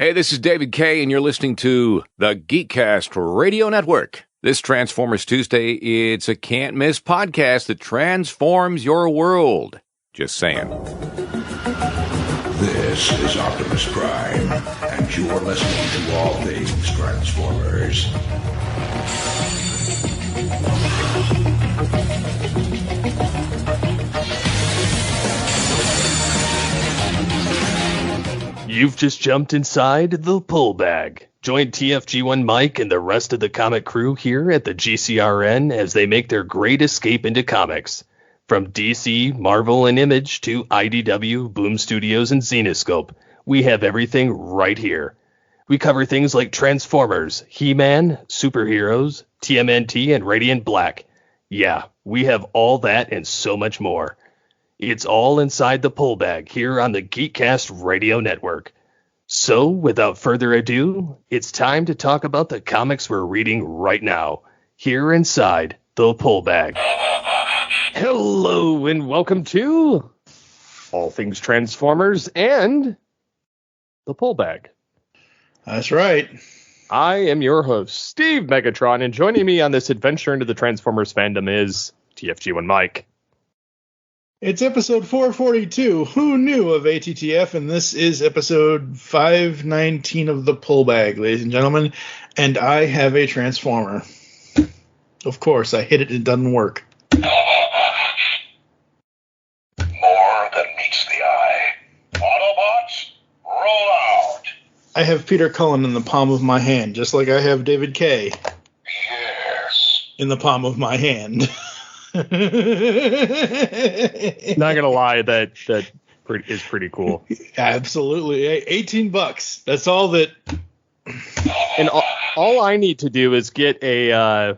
Hey, this is David K., and you're listening to the Geekcast Radio Network. This Transformers Tuesday, it's a can't-miss podcast that transforms your world. Just saying. This is Optimus Prime, and you're listening to All Things Transformers. You've just jumped inside the pull bag. Join TFG1Mike and the rest of the comic crew here at the GCRN as they make their great escape into comics. From DC, Marvel, and Image to IDW, Boom Studios, and Zenescope, we have everything right here. We cover things like Transformers, He-Man, superheroes, TMNT, and Radiant Black. Yeah, we have all that and so much more. It's all inside the pull bag here on the Geekcast Radio Network. So, without further ado, it's time to talk about the comics we're reading right now, here inside the pull bag. Hello, and welcome to All Things Transformers and the pull bag. That's right. I am your host, Steve Megatron, and joining me on this adventure into the Transformers fandom is TFG1Mike. It's episode 442. Who knew of ATTF? And this is episode 519 of the pull bag, ladies and gentlemen. And I have a Transformer. Of course, I hit it. It doesn't work. More than meets the eye. Autobots, roll out. I have Peter Cullen in the palm of my hand, just like I have David K. Yes. in the palm of my hand. Not gonna lie, that is pretty cool. Absolutely. $18. That's all that. And all I need to do is get a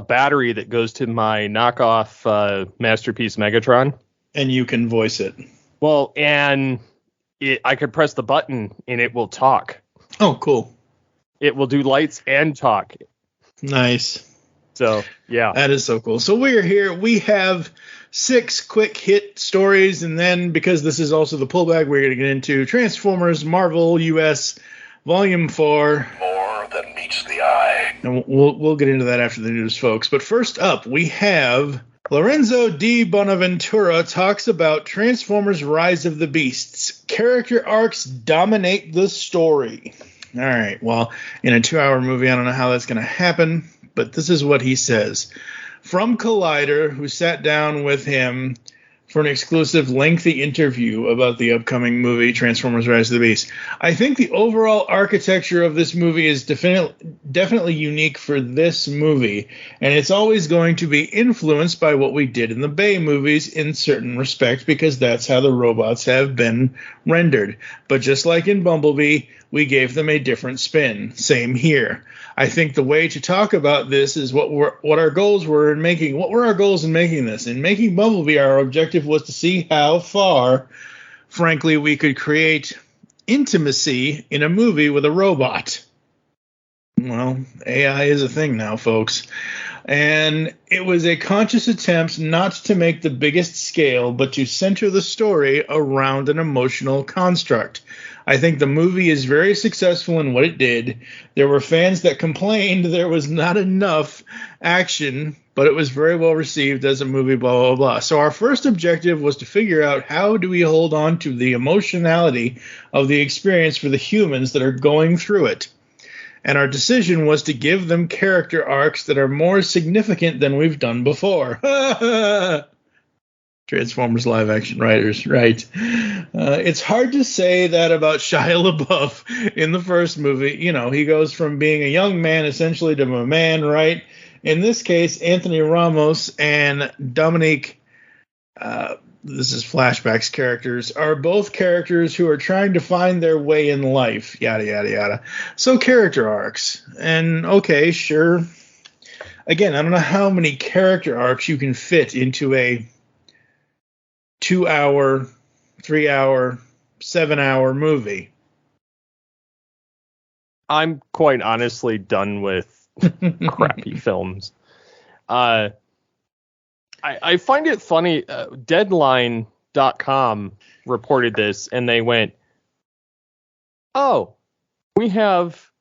battery that goes to my knockoff Masterpiece Megatron, And you can voice it. well, and I could press the button and it will talk. Oh, cool. It will do lights and talk. Nice. So yeah, That is so cool. So we're here. We have 6 quick hit stories, and then because this is also the pullback, we're going to get into Transformers Marvel US Volume 4. More than meets the eye. And we'll get into that after the news, folks. But first up, we have Lorenzo Di Bonaventura talks about Transformers Rise of the Beasts. Character arcs dominate the story. All right, well, in a 2-hour movie, I don't know how that's going to happen, but this is what he says. From Collider, who sat down with him for an exclusive lengthy interview about the upcoming movie Transformers Rise of the Beast. I think the overall architecture of this movie is definitely unique for this movie, and it's always going to be influenced by what we did in the Bay movies in certain respects, because that's how the robots have been rendered. But just like in Bumblebee, we gave them a different spin. Same here. I think the way to talk about this is what our goals were in making. What were our goals in making this? In making Bumblebee, our objective was to see how far, frankly, we could create intimacy in a movie with a robot. Well, AI is a thing now, folks. And it was a conscious attempt not to make the biggest scale, but to center the story around an emotional construct. I think the movie is very successful in what it did. There were fans that complained there was not enough action, but it was very well received as a movie, blah, blah, blah. So our first objective was to figure out how do we hold on to the emotionality of the experience for the humans that are going through it. And our decision was to give them character arcs that are more significant than we've done before. Transformers live action writers, right? It's hard to say that about Shia LaBeouf in the first movie. You know, he goes from being a young man essentially to a man, right? In this case, Anthony Ramos and Dominique, this is flashbacks characters, are both characters who are trying to find their way in life, yada, yada, yada. So character arcs. And okay, sure. Again, I don't know how many character arcs you can fit into a 2-hour, 3-hour, 7-hour movie. I'm quite honestly done with crappy films. I find it funny. Deadline.com reported this, and they went, "Oh, we have,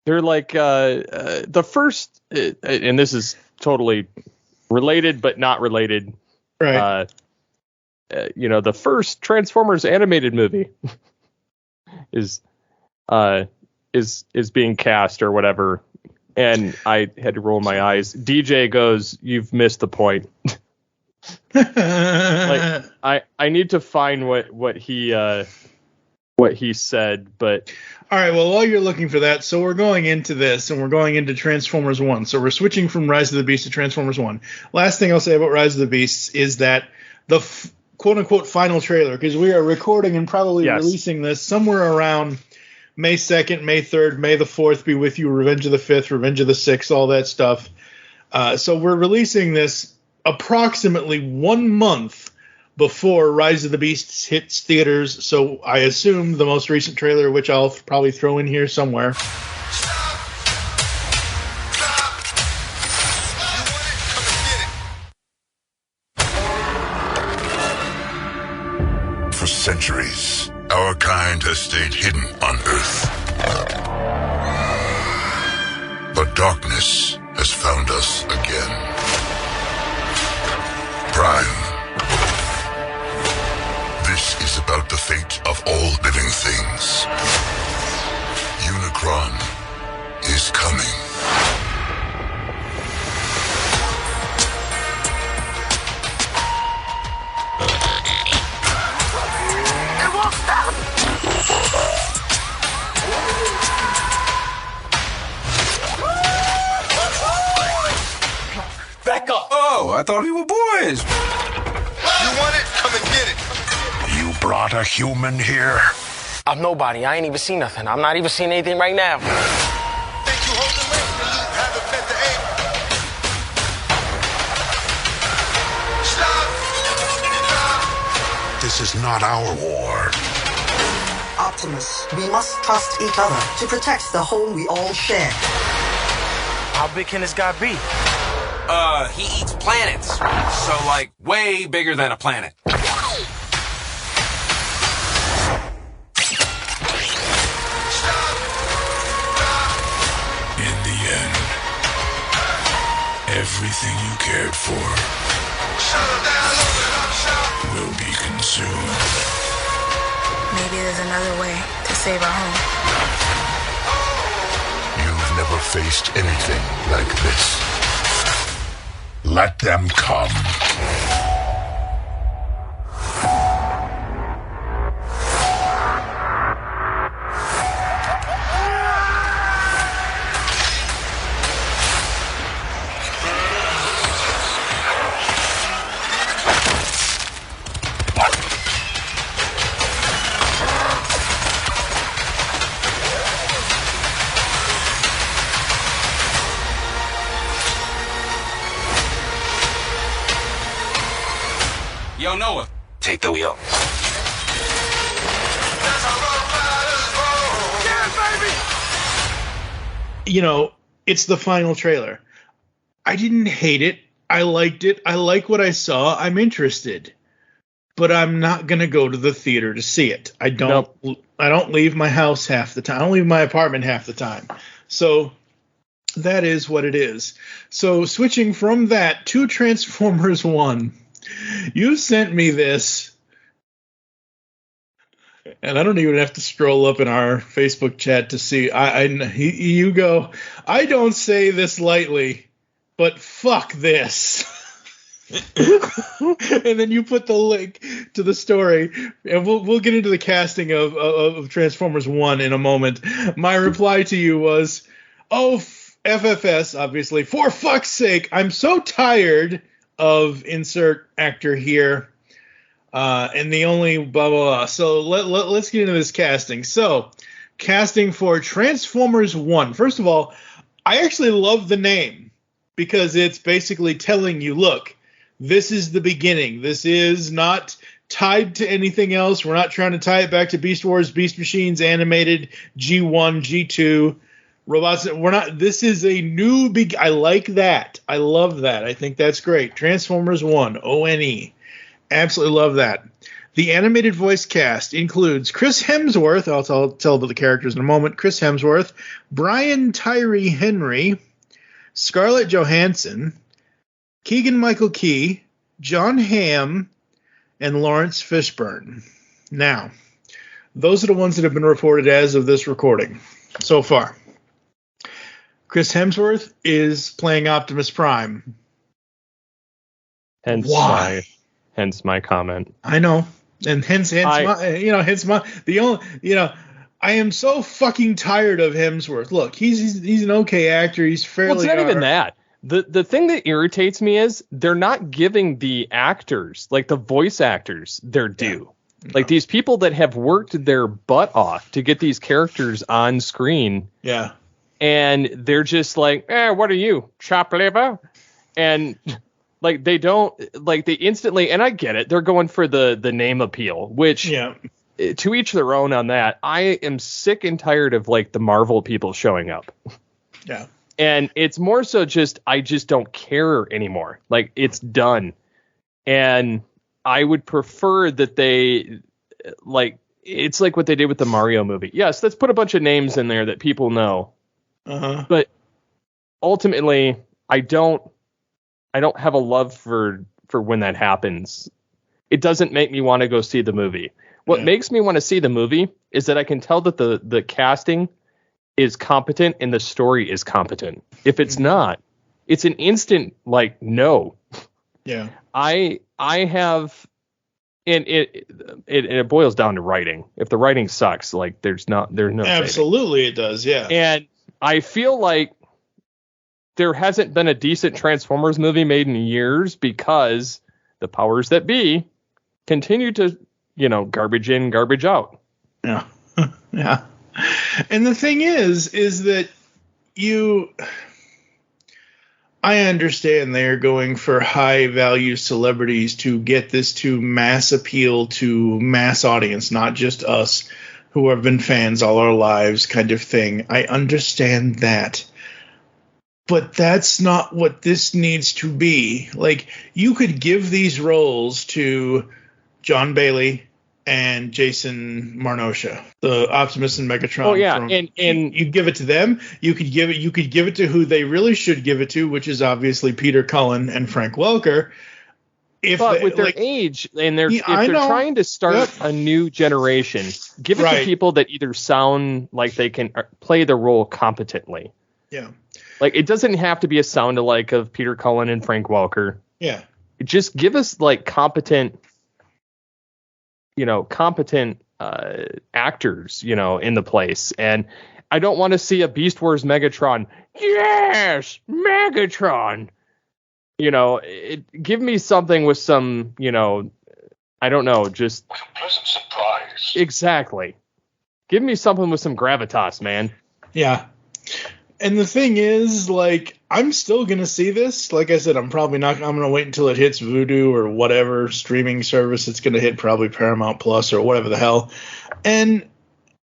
they're like the first, and this is totally related but not related. Right. The first Transformers animated movie is being cast or whatever, and I had to roll my eyes. DJ goes, "You've missed the point." Like I need to find what he said, but all right. Well, while you're looking for that, so we're going into this, and we're going into Transformers 1. So we're switching from Rise of the Beast to Transformers 1. Last thing I'll say about Rise of the Beasts is that the quote-unquote final trailer, because we are recording and probably releasing this somewhere around May 2nd, May 3rd, May the 4th be with you, Revenge of the 5th, Revenge of the 6th, all that stuff. So we're releasing this approximately 1 month before Rise of the Beasts hits theaters, so I assume the most recent trailer, which I'll probably throw in here somewhere. For centuries, our kind has stayed hidden on Earth. But darkness has found us again. Prime. This is about the fate of all living things. Unicron is coming. It won't stop! Back up! Oh, I thought we were boys. You want it? Come and get it. You brought a human here? I'm nobody. I ain't even seen nothing. I'm not even seeing anything right now. Think you holding late and you haven't met the aim. Stop! This is not our war. Optimus, we must trust each other to protect the home we all share. How big can this guy be? He eats planets. So, like, way bigger than a planet. In the end, everything you cared for will be consumed. Maybe there's another way to save our home. You've never faced anything like this. Let them come. Yo, Noah, take the wheel. You know, it's the final trailer. I didn't hate it. I liked it. I like what I saw. I'm interested. But I'm not going to go to the theater to see it. I don't leave my house half the time. I don't leave my apartment half the time. So that is what it is. So switching from that to Transformers 1, you sent me this. And I don't even have to scroll up in our Facebook chat to see. You go, I don't say this lightly, but fuck this. And then you put the link to the story, and we'll get into the casting of Transformers 1 in a moment. My reply to you was, oh, FFS, obviously, for fuck's sake, I'm so tired of insert actor here. And the only blah, blah, blah. So let's get into this casting. So, casting for Transformers 1. First of all, I actually love the name because it's basically telling you, look, this is the beginning. This is not tied to anything else. We're not trying to tie it back to Beast Wars, Beast Machines, Animated, G1, G2, robots. We're not. This is a new I like that. I love that. I think that's great. Transformers 1, ONE. Absolutely love that. The animated voice cast includes Chris Hemsworth. I'll tell about the characters in a moment. Chris Hemsworth, Brian Tyree Henry, Scarlett Johansson, Keegan-Michael Key, John Hamm, and Lawrence Fishburne. Now, those are the ones that have been reported as of this recording so far. Chris Hemsworth is playing Optimus Prime. Hence my comment. I know. And hence I am so fucking tired of Hemsworth. Look, he's an okay actor. He's fairly. Well, it's not even that. The thing that irritates me is they're not giving the actors, like the voice actors, their due. Yeah. Like these people that have worked their butt off to get these characters on screen. Yeah. And they're just like, what are you, chop liver? And like they don't, like they instantly, and I get it, they're going for the name appeal, which to each their own on that. I am sick and tired of like the Marvel people showing up. Yeah. And it's more so just, I just don't care anymore. Like it's done. And I would prefer that they like, it's like what they did with the Mario movie. Yes, let's put a bunch of names in there that people know. Uh-huh. But ultimately, I don't have a love for when that happens. It doesn't make me want to go see the movie. What makes me want to see the movie is that I can tell that the casting is competent and the story is competent. If it's not, it's an instant like no. Yeah. I have, and it boils down to writing. If the writing sucks, like there's no absolutely saving. It does, yeah. And I feel like there hasn't been a decent Transformers movie made in years because the powers that be continue to, garbage in, garbage out. Yeah. Yeah. And the thing is that I understand they're going for high value celebrities to get this to mass appeal to mass audience, not just us who have been fans all our lives kind of thing. I understand that. But that's not what this needs to be. Like, you could give these roles to John Bailey and Jason Marnosha, the Optimus and Megatron. Oh yeah, and you give it to them. You could give it to who they really should give it to, which is obviously Peter Cullen and Frank Welker. But with their age, and if they're trying to start a new generation, give it to people that either sound like they can play the role competently. Yeah. Like, it doesn't have to be a sound-alike of Peter Cullen and Frank Welker. Yeah. Just give us, like, competent actors, in the place. And I don't want to see a Beast Wars Megatron. Yes, Megatron. Give me something with some, I don't know, just with a pleasant surprise. Exactly. Give me something with some gravitas, man. Yeah. And the thing is, like, I'm still going to see this. Like I said, I'm going to wait until it hits Vudu or whatever streaming service it's going to hit, probably Paramount Plus or whatever the hell. And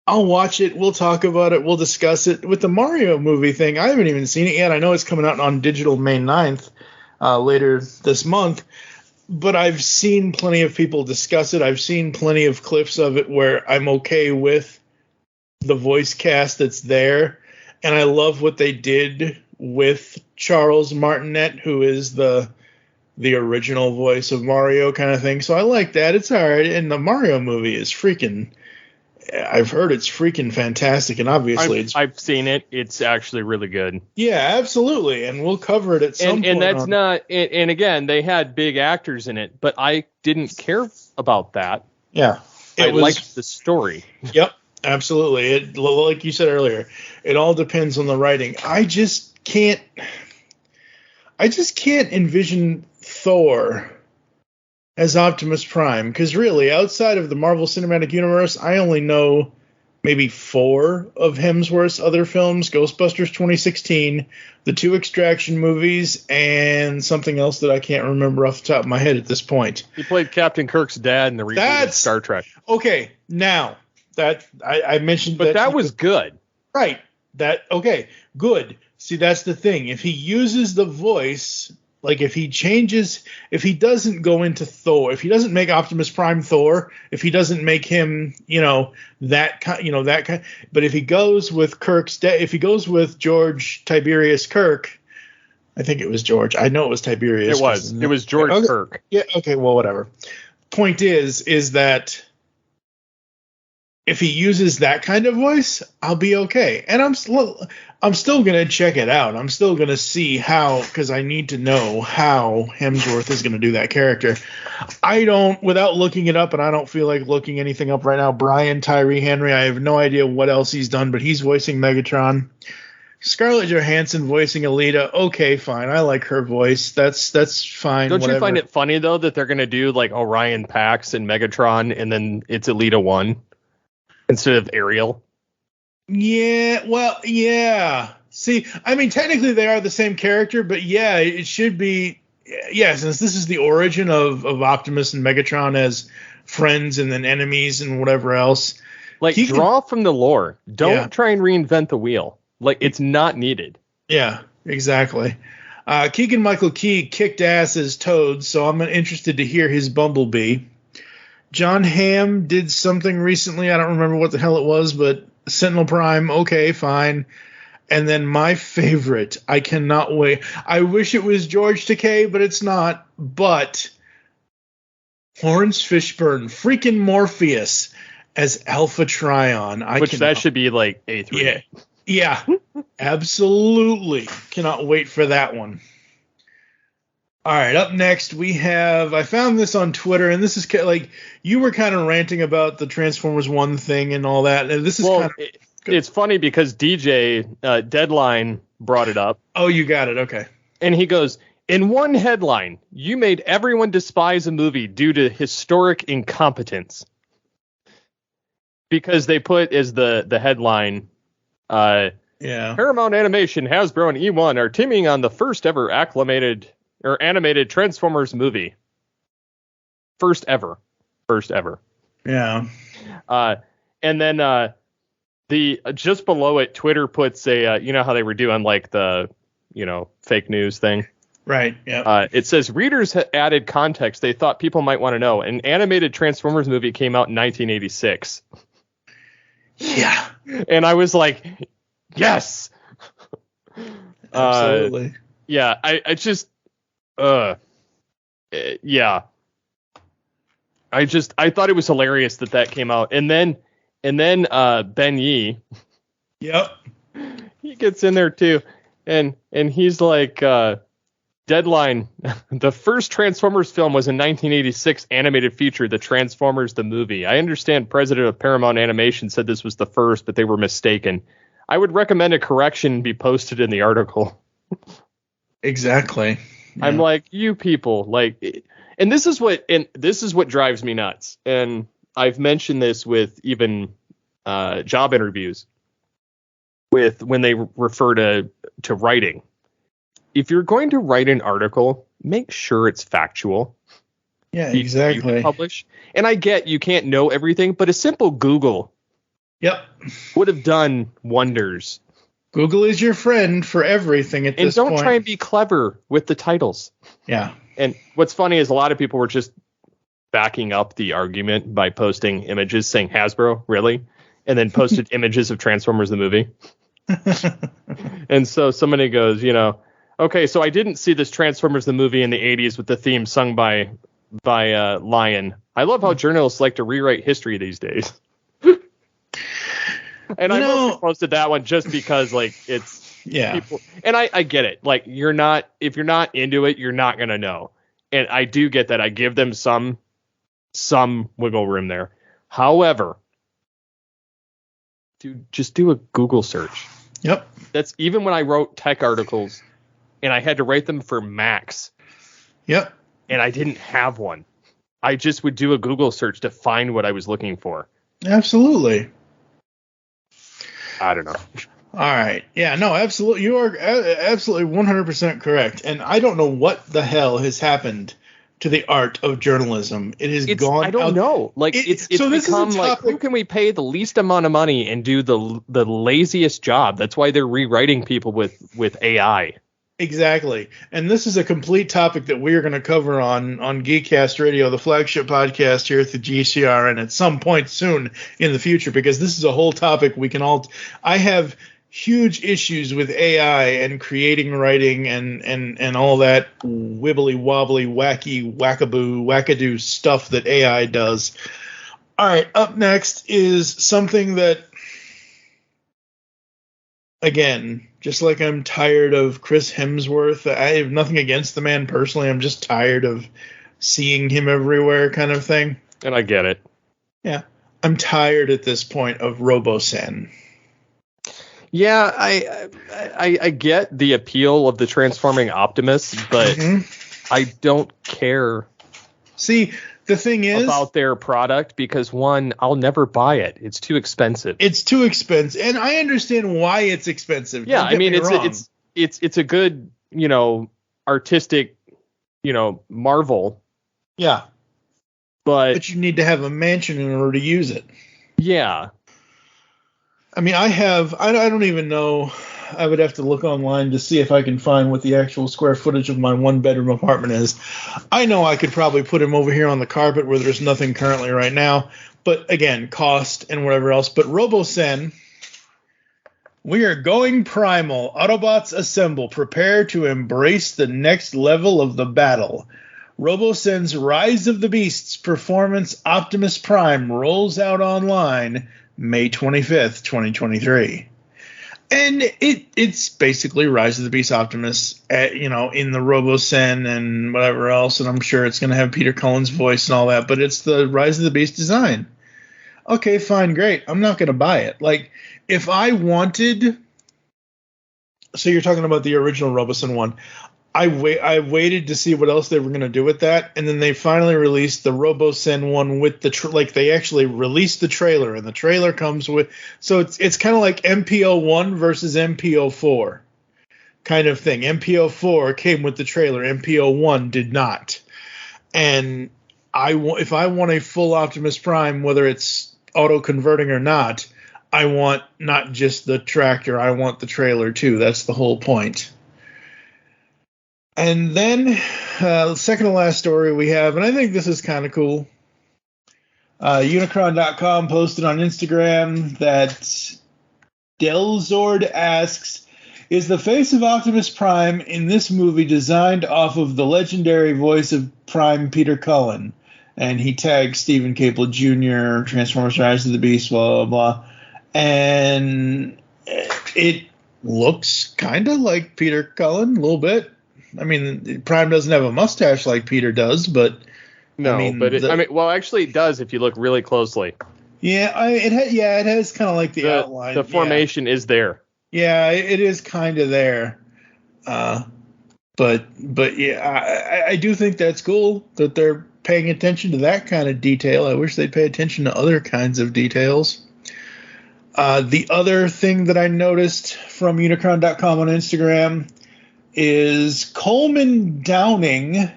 I'll watch it. We'll talk about it. We'll discuss it. With the Mario movie thing, I haven't even seen it yet. I know it's coming out on digital May 9th, later this month. But I've seen plenty of people discuss it. I've seen plenty of clips of it where I'm okay with the voice cast that's there. And I love what they did with Charles Martinet, who is the original voice of Mario kind of thing. So I like that. It's all right. And the Mario movie is I've heard it's freaking fantastic. And obviously I've seen it. It's actually really good. Yeah, absolutely. And we'll cover it at some point. And that's not, and again, they had big actors in it, but I didn't care about that. Yeah. I liked the story. Yep. Absolutely. Like you said earlier, it all depends on the writing. I just can't envision Thor as Optimus Prime, because really, outside of the Marvel Cinematic Universe, I only know maybe 4 of Hemsworth's other films: Ghostbusters 2016, the 2 Extraction movies, and something else that I can't remember off the top of my head at this point. He played Captain Kirk's dad in the reboot of Star Trek. Okay, now that I mentioned, but that was good, right? Okay, good. See, that's the thing. If he uses the voice Like if he doesn't go into Thor, if he doesn't make Optimus Prime Thor, if he doesn't make him, that kind, but if he goes with if he goes with George Tiberius Kirk, I think it was George. I know it was Tiberius. It was George Kirk. Yeah. Okay. Well, whatever. Point is that if he uses that kind of voice, I'll be okay. And I'm still going to check it out. I'm still going to see how, because I need to know how Hemsworth is going to do that character. Without looking it up, and I don't feel like looking anything up right now, Brian Tyree Henry, I have no idea what else he's done, but he's voicing Megatron. Scarlett Johansson voicing Alita. Okay, fine. I like her voice. That's fine. Don't whatever. You find it funny, though, that they're going to do like Orion Pax and Megatron, and then it's Alita 1 instead of Ariel? Yeah, well, yeah. See, I mean, technically they are the same character, but yeah, it should be. Yeah, since this is the origin of Optimus and Megatron as friends and then enemies and whatever else. Like, draw from the lore. Don't try and reinvent the wheel. Like, it's not needed. Yeah, exactly. Keegan-Michael Key kicked ass as Toad, so I'm interested to hear his Bumblebee. John Hamm did something recently. I don't remember what the hell it was, but Sentinel Prime, okay, fine. And then my favorite, I cannot wait. I wish it was George Takei, but it's not. But Lawrence Fishburne, freaking Morpheus as Alpha Trion. That should be like A3. Yeah, absolutely. Cannot wait for that one. All right, up next we have, I found this on Twitter, and this is like, you were kind of ranting about the Transformers 1 thing and all that. And this is it's funny because DJ Deadline brought it up. Oh, you got it. Okay. And he goes, in one headline, you made everyone despise a movie due to historic incompetence. Because they put as the headline, Paramount Animation, Hasbro, and E1 are teaming on the first ever animated Transformers movie. First ever. Yeah. And then the just below it, Twitter puts a you know how they were doing like the fake news thing. Right. Yeah. It says readers added context they thought people might want to know. An animated Transformers movie came out in 1986. Yeah. And I was like, yes. Absolutely. Yeah. I just. Yeah. I thought it was hilarious that came out. And then Ben Yee. Yep. He gets in there too. And he's like, Deadline, the first Transformers film was a 1986 animated feature, The Transformers the Movie. I understand president of Paramount Animation said this was the first, but they were mistaken. I would recommend a correction be posted in the article. Exactly. Yeah. I'm like, you people, like, and this is what drives me nuts. And I've mentioned this with even job interviews with when they refer to writing. If you're going to write an article, make sure it's factual. Yeah, exactly. You publish. And I get you can't know everything, but a simple Google would have done wonders. Google is your friend for everything at this point. And don't try and be clever with the titles. Yeah. And what's funny is a lot of people were just backing up the argument by posting images saying Hasbro, really? And then posted images of Transformers the movie. And so somebody goes, okay, so I didn't see this Transformers the movie in the 80s with the theme sung by Lion. I love how journalists like to rewrite history these days. And I mostly posted that one just because, like, it's people, and I get it. Like, if you're not into it, you're not gonna know. And I do get that. I give them some wiggle room there. However, just do a Google search. Yep. That's even when I wrote tech articles and I had to write them for Max. Yep. And I didn't have one. I just would do a Google search to find what I was looking for. Absolutely. I don't know. All right. Yeah, no, absolutely. You are absolutely 100% correct. And I don't know what the hell has happened to the art of journalism. It has gone. I don't know. Like it's so become like, who can we pay the least amount of money and do the laziest job? That's why they're rewriting people with AI. Exactly. And this is a complete topic that we are going to cover on Geekcast Radio, the flagship podcast here at the GCRN at some point soon in the future, because this is a whole topic we can all... I have huge issues with AI and creating writing and all that wibbly wobbly wacky wackaboo wackadoo stuff that AI does. All right, up next is something that, again, just like I'm tired of Chris Hemsworth, I have nothing against the man personally. I'm just tired of seeing him everywhere kind of thing. And I get it. Yeah. I'm tired at this point of RoboSen. Yeah, I get the appeal of the transforming Optimus, but I don't care. See, the thing is about their product because, one, I'll never buy it. It's too expensive. It's too expensive, and I understand why it's expensive. Yeah, I mean, it's a good, artistic, marvel. Yeah, but you need to have a mansion in order to use it. Yeah. I mean, I don't even know. I would have to look online to see if I can find what the actual square footage of my one-bedroom apartment is. I know I could probably put him over here on the carpet where there's nothing currently right now. But again, cost and whatever else. But RoboSen, we are going primal. Autobots assemble. Prepare to embrace the next level of the battle. RoboSen's Rise of the Beasts Performance Optimus Prime rolls out online May 25th, 2023. And it's basically Rise of the Beast Optimus, in the RoboSen and whatever else, and I'm sure it's going to have Peter Cullen's voice and all that, but it's the Rise of the Beast design. Okay, fine, great. I'm not going to buy it. Like, if I wanted... So you're talking about the original RoboSen one. I waited to see what else they were going to do with that, and then they finally released the RoboSen one with the they actually released the trailer, and the trailer comes with, so it's kind of like MPO1 versus MPO4 kind of thing. MPO4 came with the trailer, MPO1 did not. And if I want a full Optimus Prime, whether it's auto converting or not, I want not just the tractor, I want the trailer too. That's the whole point. And then, the second to last story we have, and I think this is kind of cool. Unicron.com posted on Instagram that Delzord asks, is the face of Optimus Prime in this movie designed off of the legendary voice of Prime Peter Cullen? And he tags Stephen Cable Jr., Transformers Rise of the Beast, blah, blah, blah. And it looks kind of like Peter Cullen, a little bit. I mean, Prime doesn't have a mustache like Peter does, but no, actually, it does if you look really closely. Yeah, it has kind of like the outline. The formation is there. Yeah, it is kind of there. But yeah, I do think that's cool that they're paying attention to that kind of detail. I wish they'd pay attention to other kinds of details. The other thing that I noticed from Unicron.com on Instagram is Coleman Downing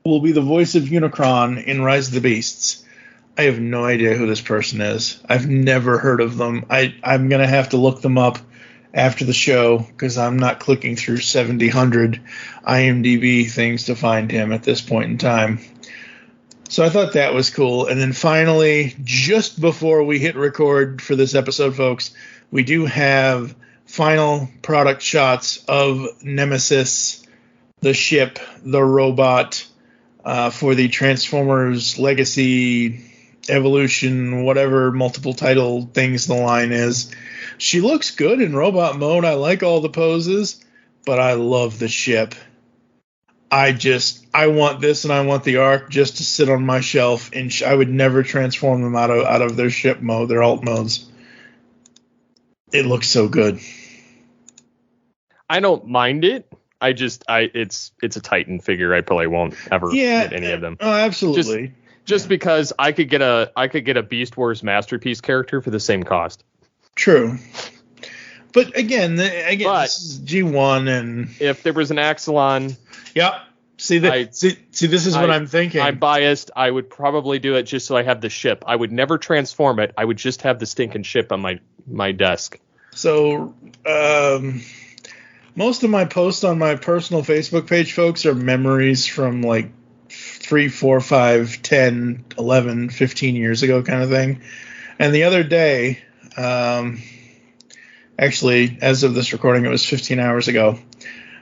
will be the voice of Unicron in Rise of the Beasts. I have no idea who this person is. I've never heard of them. I'm going to have to look them up after the show because I'm not clicking through 700 IMDb things to find him at this point in time. So I thought that was cool. And then finally, just before we hit record for this episode, folks, we do have final product shots of Nemesis, the ship, the robot, for the Transformers Legacy, Evolution, whatever multiple title things the line is. She looks good in robot mode. I like all the poses, but I love the ship. I want this, and I want the Ark just to sit on my shelf, and I would never transform them out of their ship mode, their alt modes. It looks so good. I don't mind it. It's a Titan figure. I probably won't ever get any of them. Oh, absolutely. Just because I could get a Beast Wars Masterpiece character for the same cost. True. But again, this is G1, and if there was an Axelon, yeah. See, this is what I'm thinking. I'm biased. I would probably do it just so I have the ship. I would never transform it. I would just have the stinking ship on my desk. So, Most of my posts on my personal Facebook page, folks, are memories from like 3, 4, 5, 10, 11, 15 years ago kind of thing. And the other day, actually, as of this recording, it was 15 hours ago,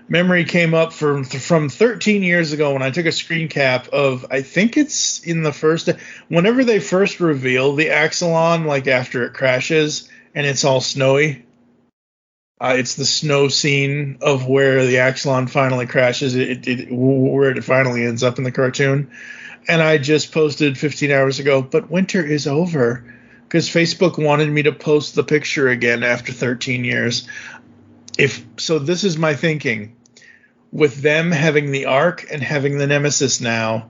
memory came up from 13 years ago when I took a screen cap of, I think it's in the first, whenever they first reveal the Axelon, like after it crashes and it's all snowy. It's the snow scene of where the Axelon finally crashes, where it finally ends up in the cartoon. And I just posted 15 hours ago, but winter is over, because Facebook wanted me to post the picture again after 13 years. So this is my thinking. With them having the Ark and having the Nemesis now,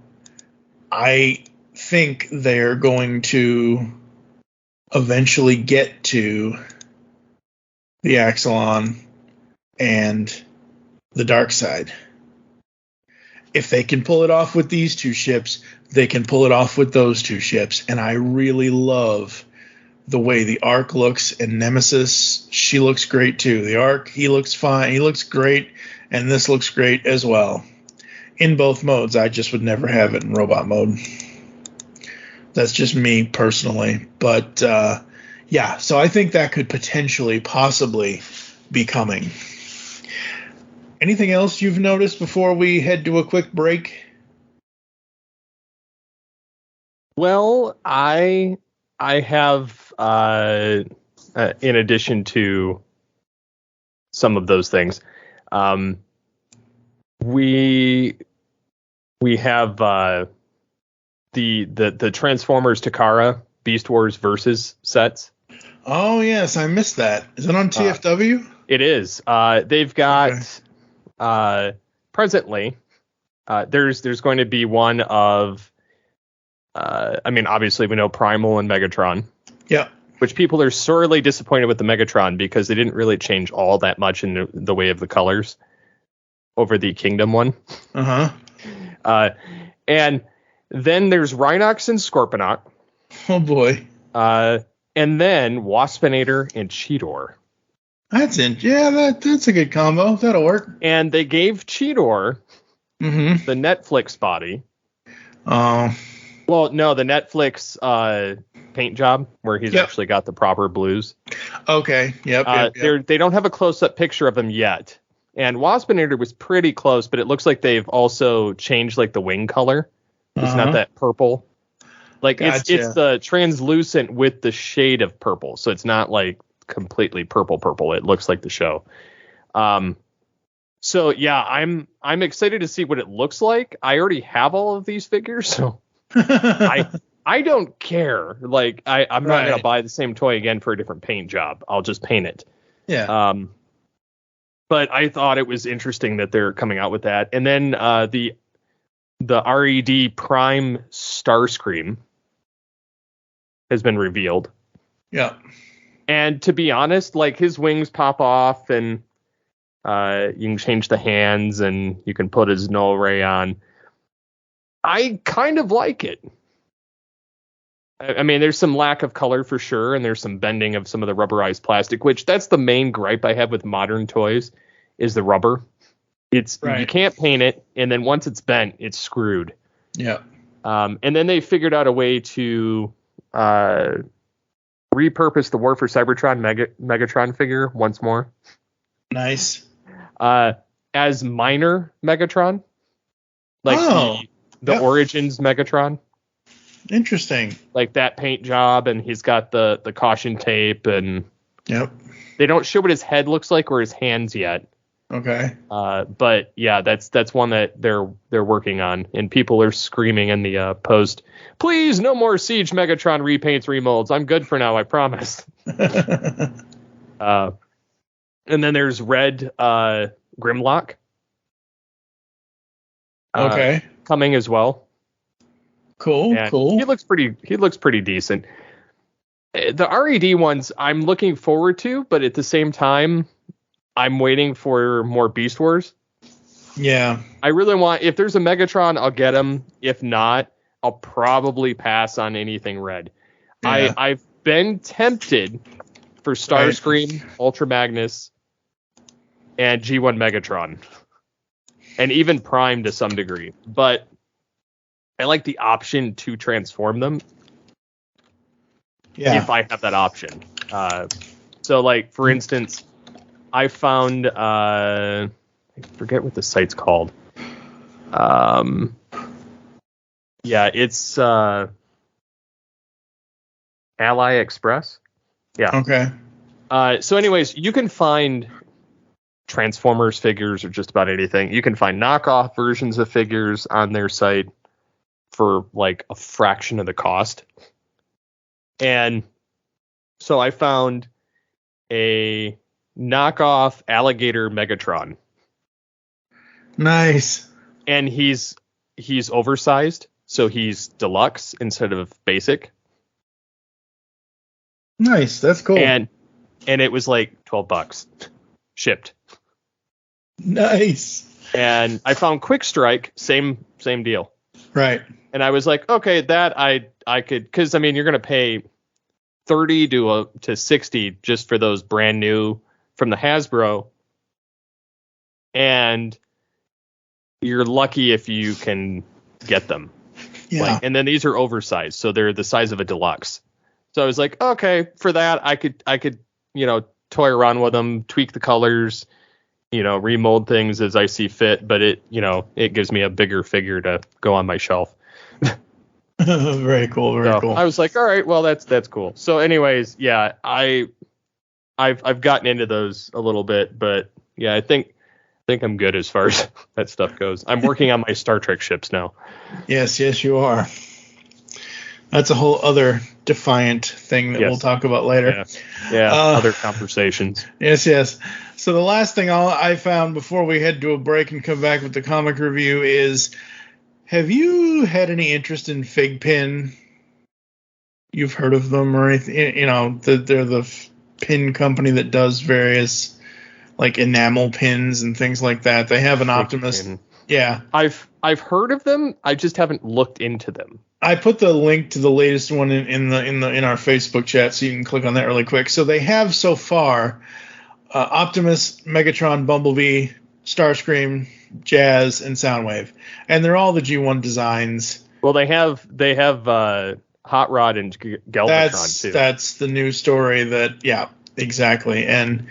I think they're going to eventually get to the Axelon and the dark side. If they can pull it off with these two ships, they can pull it off with those two ships. And I really love the way the Ark looks, and Nemesis, she looks great too. The Ark, he looks fine. He looks great, and this looks great as well. In both modes. I just would never have it in robot mode. That's just me personally. But yeah, so I think that could potentially, possibly be coming. Anything else you've noticed before we head to a quick break? Well, I have, in addition to some of those things, we have the Transformers Takara Beast Wars Versus sets. Oh yes, I missed that. Is it on TFW? It is. They've got presently. There's going to be one of. I mean, obviously we know Primal and Megatron. Yeah. Which people are sorely disappointed with the Megatron because they didn't really change all that much in the way of the colors over the Kingdom one. Uh-huh. And then there's Rhinox and Scorponok. Oh boy. And then Waspinator and Cheetor. That's a good combo. That'll work. And they gave Cheetor the Netflix body. Oh. Well, no, the Netflix paint job where he's actually got the proper blues. Okay. Yep. They don't have a close-up picture of him yet. And Waspinator was pretty close, but it looks like they've also changed like the wing color. It's not that purple. Like Gotcha. it's the translucent with the shade of purple. So it's not like completely purple. It looks like the show. So yeah, I'm excited to see what it looks like. I already have all of these figures, so I don't care. Like I'm not gonna buy the same toy again for a different paint job. I'll just paint it. Yeah. But I thought it was interesting that they're coming out with that. And then the RED Prime Starscream has been revealed. Yeah. And to be honest, like his wings pop off and you can change the hands and you can put his null ray on. I kind of like it. I mean, there's some lack of color for sure, and there's some bending of some of the rubberized plastic, which that's the main gripe I have with modern toys is the rubber. You can't paint it, and then once it's bent, it's screwed. Yeah. And then they figured out a way to repurpose the War for Cybertron Megatron figure once more. Nice. As minor Megatron. Like the Origins Megatron. Interesting. Like that paint job, and he's got the caution tape, and they don't show what his head looks like or his hands yet. Okay. But yeah, that's one that they're working on, and people are screaming in the post, please, no more Siege Megatron repaints, remolds. I'm good for now, I promise. And then there's Red Grimlock. Okay. Coming as well. Cool. He looks pretty decent. The RED ones I'm looking forward to, but at the same time, I'm waiting for more Beast Wars. Yeah. I really want, if there's a Megatron, I'll get him. If not, I'll probably pass on anything red. Yeah. I've been tempted for Starscream, Ultra Magnus, and G1 Megatron, and even Prime to some degree. But I like the option to transform them. Yeah. If I have that option. So, like, for instance, I found, I forget what the site's called. Yeah, it's Ally Express. Yeah. Okay. So anyways, you can find Transformers figures or just about anything. You can find knockoff versions of figures on their site for like a fraction of the cost. And so I found a knockoff alligator Megatron. Nice. And he's oversized, so he's deluxe instead of basic. Nice. That's cool. And it was like $12 shipped. Nice. And I found Quick Strike, same deal. Right. And I was like, okay, that I could, because I mean, you're gonna pay $30 to $60 just for those brand new from the Hasbro, and you're lucky if you can get them. Yeah. Like, and then these are oversized, so they're the size of a deluxe. So I was like, okay, for that I could toy around with them, tweak the colors, remold things as I see fit, but it gives me a bigger figure to go on my shelf. Very cool. Very cool. I was like, all right, well, that's cool. So anyways, yeah, I've gotten into those a little bit, but yeah, I think I'm good as far as that stuff goes. I'm working on my Star Trek ships now. Yes, you are. That's a whole other Defiant thing that we'll talk about later. Yeah. Other conversations. Yes. So the last thing I found before we head to a break and come back with the comic review is, have you had any interest in Figpin? You've heard of them or anything? They're the pin company that does various like enamel pins and things like that. They have an Optimus. Yeah. I've heard of them. I just haven't looked into them. I put the link to the latest one in our Facebook chat, so you can click on that really quick. So they have so far Optimus, Megatron, Bumblebee, Starscream, Jazz, and Soundwave, and they're all the G1 designs. Well, they have Hot Rod and Galvatron too. That's the new story. Exactly. And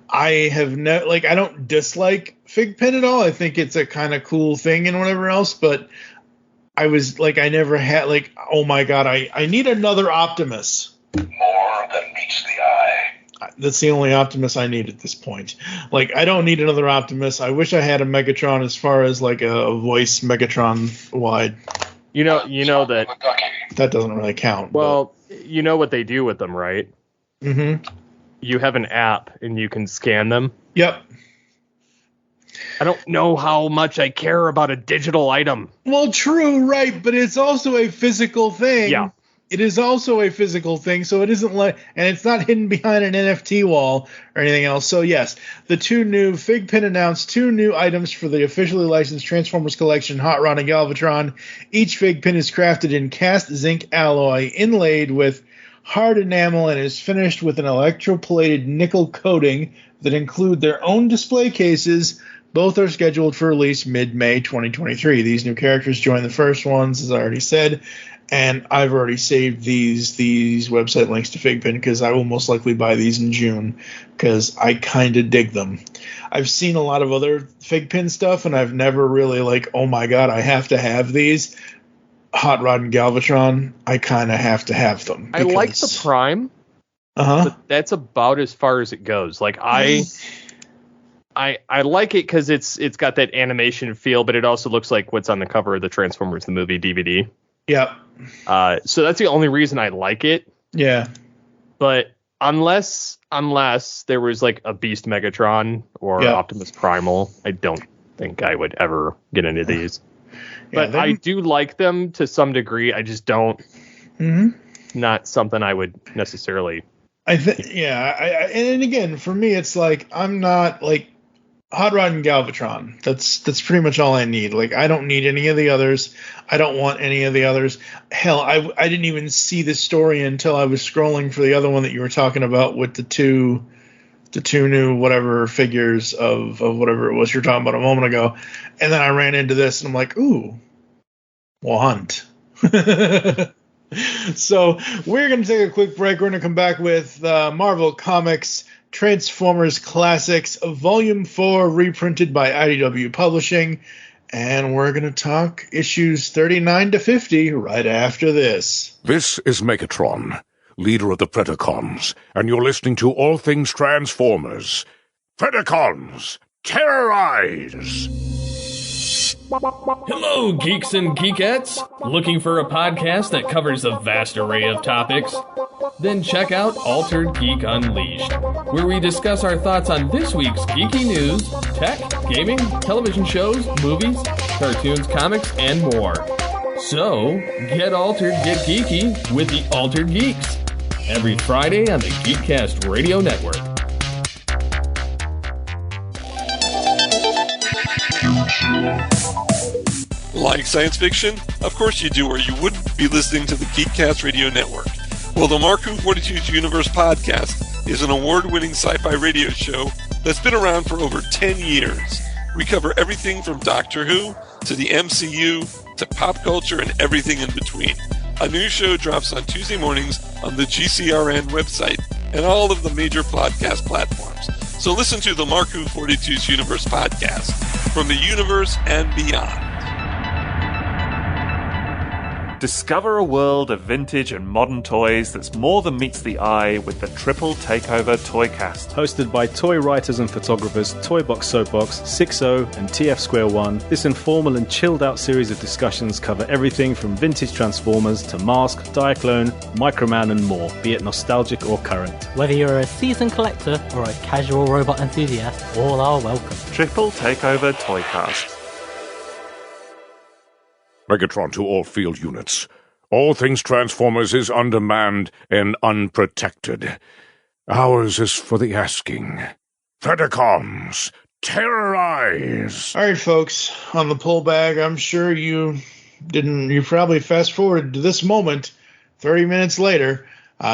I have I don't dislike Figpin at all. I think it's a kind of cool thing and whatever else, but I was like, I never had oh my God, I need another Optimus. More than meets the eye. That's the only Optimus I need at this point. I don't need another Optimus. I wish I had a Megatron as far as a voice Megatron wide. You know that doesn't really count. Well, you know what they do with them, right? Mm-hmm. You have an app and you can scan them. Yep. I don't know how much I care about a digital item. Well, true, right, but it's also a physical thing. Yeah. It is also a physical thing, so it isn't and it's not hidden behind an NFT wall or anything else. So yes, Figpin announced 2 new items for the officially licensed Transformers collection, Hot Rod and Galvatron. Each Figpin is crafted in cast zinc alloy, inlaid with hard enamel, and is finished with an electroplated nickel coating that include their own display cases. Both are scheduled for release mid-May 2023. These new characters join the first ones, as I already said, and I've already saved these website links to Figpin because I will most likely buy these in June because I kind of dig them. I've seen a lot of other Figpin stuff, and I've never really oh my God, I have to have these. Hot Rod and Galvatron, I kind of have to have them. I like the Prime, but that's about as far as it goes. I like it because it's got that animation feel, but it also looks like what's on the cover of the Transformers the movie DVD. Yep. So that's the only reason I like it. Yeah. But unless there was a Beast Megatron or Optimus Primal, I don't think I would ever get into these. But I do like them to some degree. I just don't. Mm-hmm. Not something I would necessarily. And again, for me, it's I'm not Hot Rod and Galvatron. That's pretty much all I need. I don't need any of the others. I don't want any of the others. Hell, I didn't even see the story until I was scrolling for the other one that you were talking about with the two the two new whatever figures of whatever it was you're talking about a moment ago. And then I ran into this and I'm like, ooh, want. So we're going to take a quick break. We're going to come back with Marvel Comics Transformers Classics Volume 4 reprinted by IDW Publishing. And we're going to talk issues 39 to 50 right after this. This is Megatron, leader of the Predacons, and you're listening to All Things Transformers. Predacons, terrorize! Hello, geeks and geekettes! Looking for a podcast that covers a vast array of topics? Then check out Altered Geek Unleashed, where we discuss our thoughts on this week's geeky news, tech, gaming, television shows, movies, cartoons, comics, and more. So, get altered, get geeky with the Altered Geeks. Every Friday on the Geekcast Radio Network. Like science fiction? Of course you do, or you wouldn't be listening to the Geekcast Radio Network. Well, the Mark 42's Universe podcast is an award-winning sci-fi radio show that's been around for over 10 years. We cover everything from Doctor Who to the MCU to pop culture and everything in between. A new show drops on Tuesday mornings on the GCRN website and all of the major podcast platforms. So listen to the Mark 42's Universe podcast from the universe and beyond. Discover a world of vintage and modern toys that's more than meets the eye with the Triple Takeover Toycast. Hosted by toy writers and photographers Toybox Soapbox, 6.0 and TF Square 1, this informal and chilled out series of discussions cover everything from vintage Transformers to Mask, Diaclone, Microman and more, be it nostalgic or current. Whether you're a seasoned collector or a casual robot enthusiast, all are welcome. Triple Takeover Toycast. Megatron to all field units. All Things Transformers is undermanned and unprotected. Ours is for the asking. Predacons, terrorize! All right, folks, on the pull bag, I'm sure you probably fast forwarded to this moment 30 minutes later.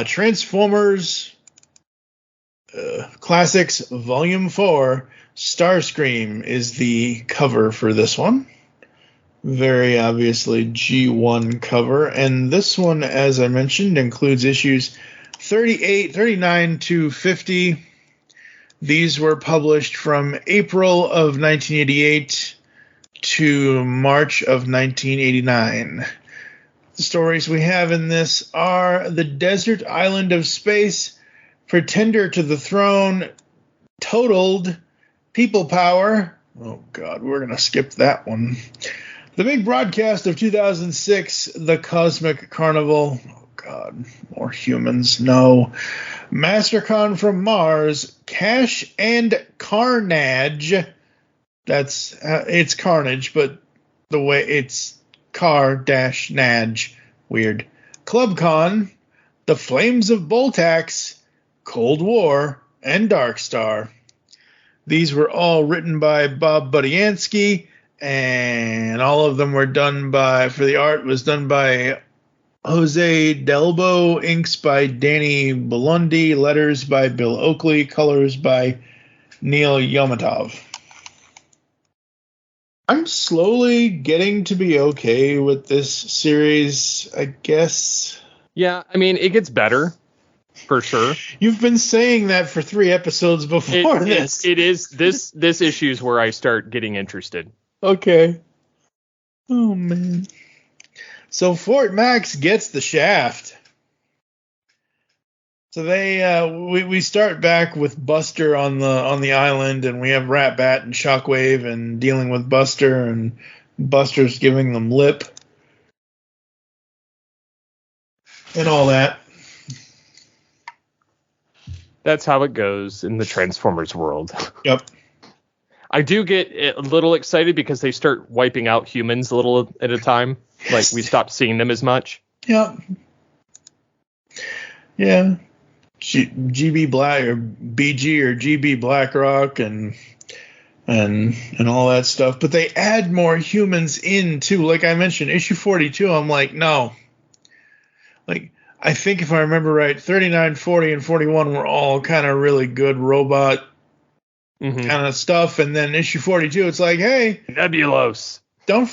Transformers Classics Volume 4, Starscream is the cover for this one. Very obviously G1 cover. And this one, as I mentioned, includes issues 39 to 50. These were published from April of 1988 to March of 1989. The stories we have in this are The Desert Island of Space, Pretender to the Throne, Totaled, People Power. Oh, God, we're going to skip that one. The Big Broadcast of 2006, The Cosmic Carnival. Oh, God, more humans. No. Mastercon from Mars, Cash and Carnage. That's, it's Carnage, but the way it's Car-Nage. Weird. ClubCon, The Flames of Boltax, Cold War, and Darkstar. These were all written by Bob Budiansky, and all of them were done by, for the art was done by Jose Delbo, inks by Danny Belundi, letters by Bill Oakley, colors by Neil Yomatov. I'm slowly getting to be okay with this series, I guess. Yeah, I mean, it gets better, for sure. You've been saying that for 3 episodes before this. It is. This issue is where I start getting interested. Okay. Oh, man. So Fort Max gets the shaft. So we start back with Buster on the island, and we have Rat-Bat and Shockwave and dealing with Buster, and Buster's giving them lip and all that. That's how it goes in the Transformers world. Yep. I do get a little excited because they start wiping out humans a little at a time. Like, we stop seeing them as much. Yep. Yeah. GB Black or BG or GB Blackrock and all that stuff. But they add more humans in too. Like I mentioned, issue 42, I'm like, no. Like, I think if I remember right, 39, 40, and 41 were all kind of really good robot kind of stuff. And then issue 42, it's like, hey, Nebulos. And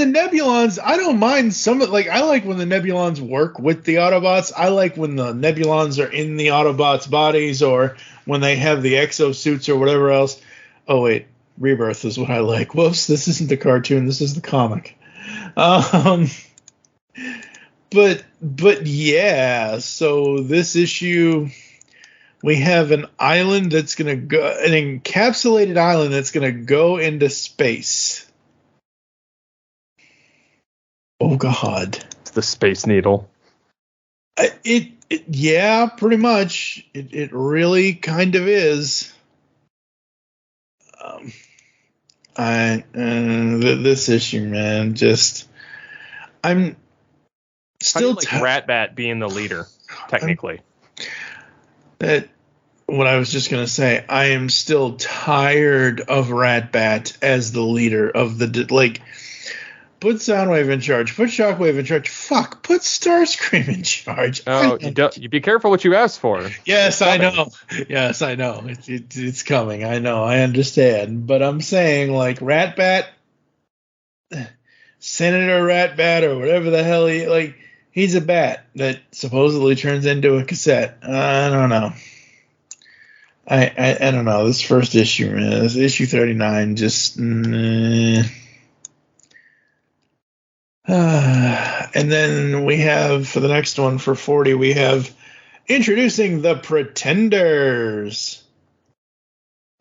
the Nebulons, I don't mind some of, like, I like when the Nebulons work with the Autobots. I like when the Nebulons are in the Autobots' bodies, or when they have the exosuits or whatever else. Oh, wait, Rebirth is what I like. Whoops, this isn't the cartoon, this is the comic. But yeah, so this issue, we have an island that's going to go, an encapsulated island that's going to go into space. Oh, God. It's the Space Needle. Yeah, pretty much. It really kind of is. This issue, man, just... I'm still... like Ratbat being the leader, technically. What I was just going to say, I am still tired of Ratbat as the leader of the... Like... Put Soundwave in charge. Put Shockwave in charge. Fuck. Put Starscream in charge. Oh, you be careful what you ask for. Yes, I know. Yes, I know. It's coming. I know. I understand. But I'm saying, like, Ratbat, Senator Ratbat, or whatever the hell he's a bat that supposedly turns into a cassette. I don't know. I don't know. This first issue, man. This issue 39, just... and then we have, for the next one, for 40, we have introducing the Pretenders.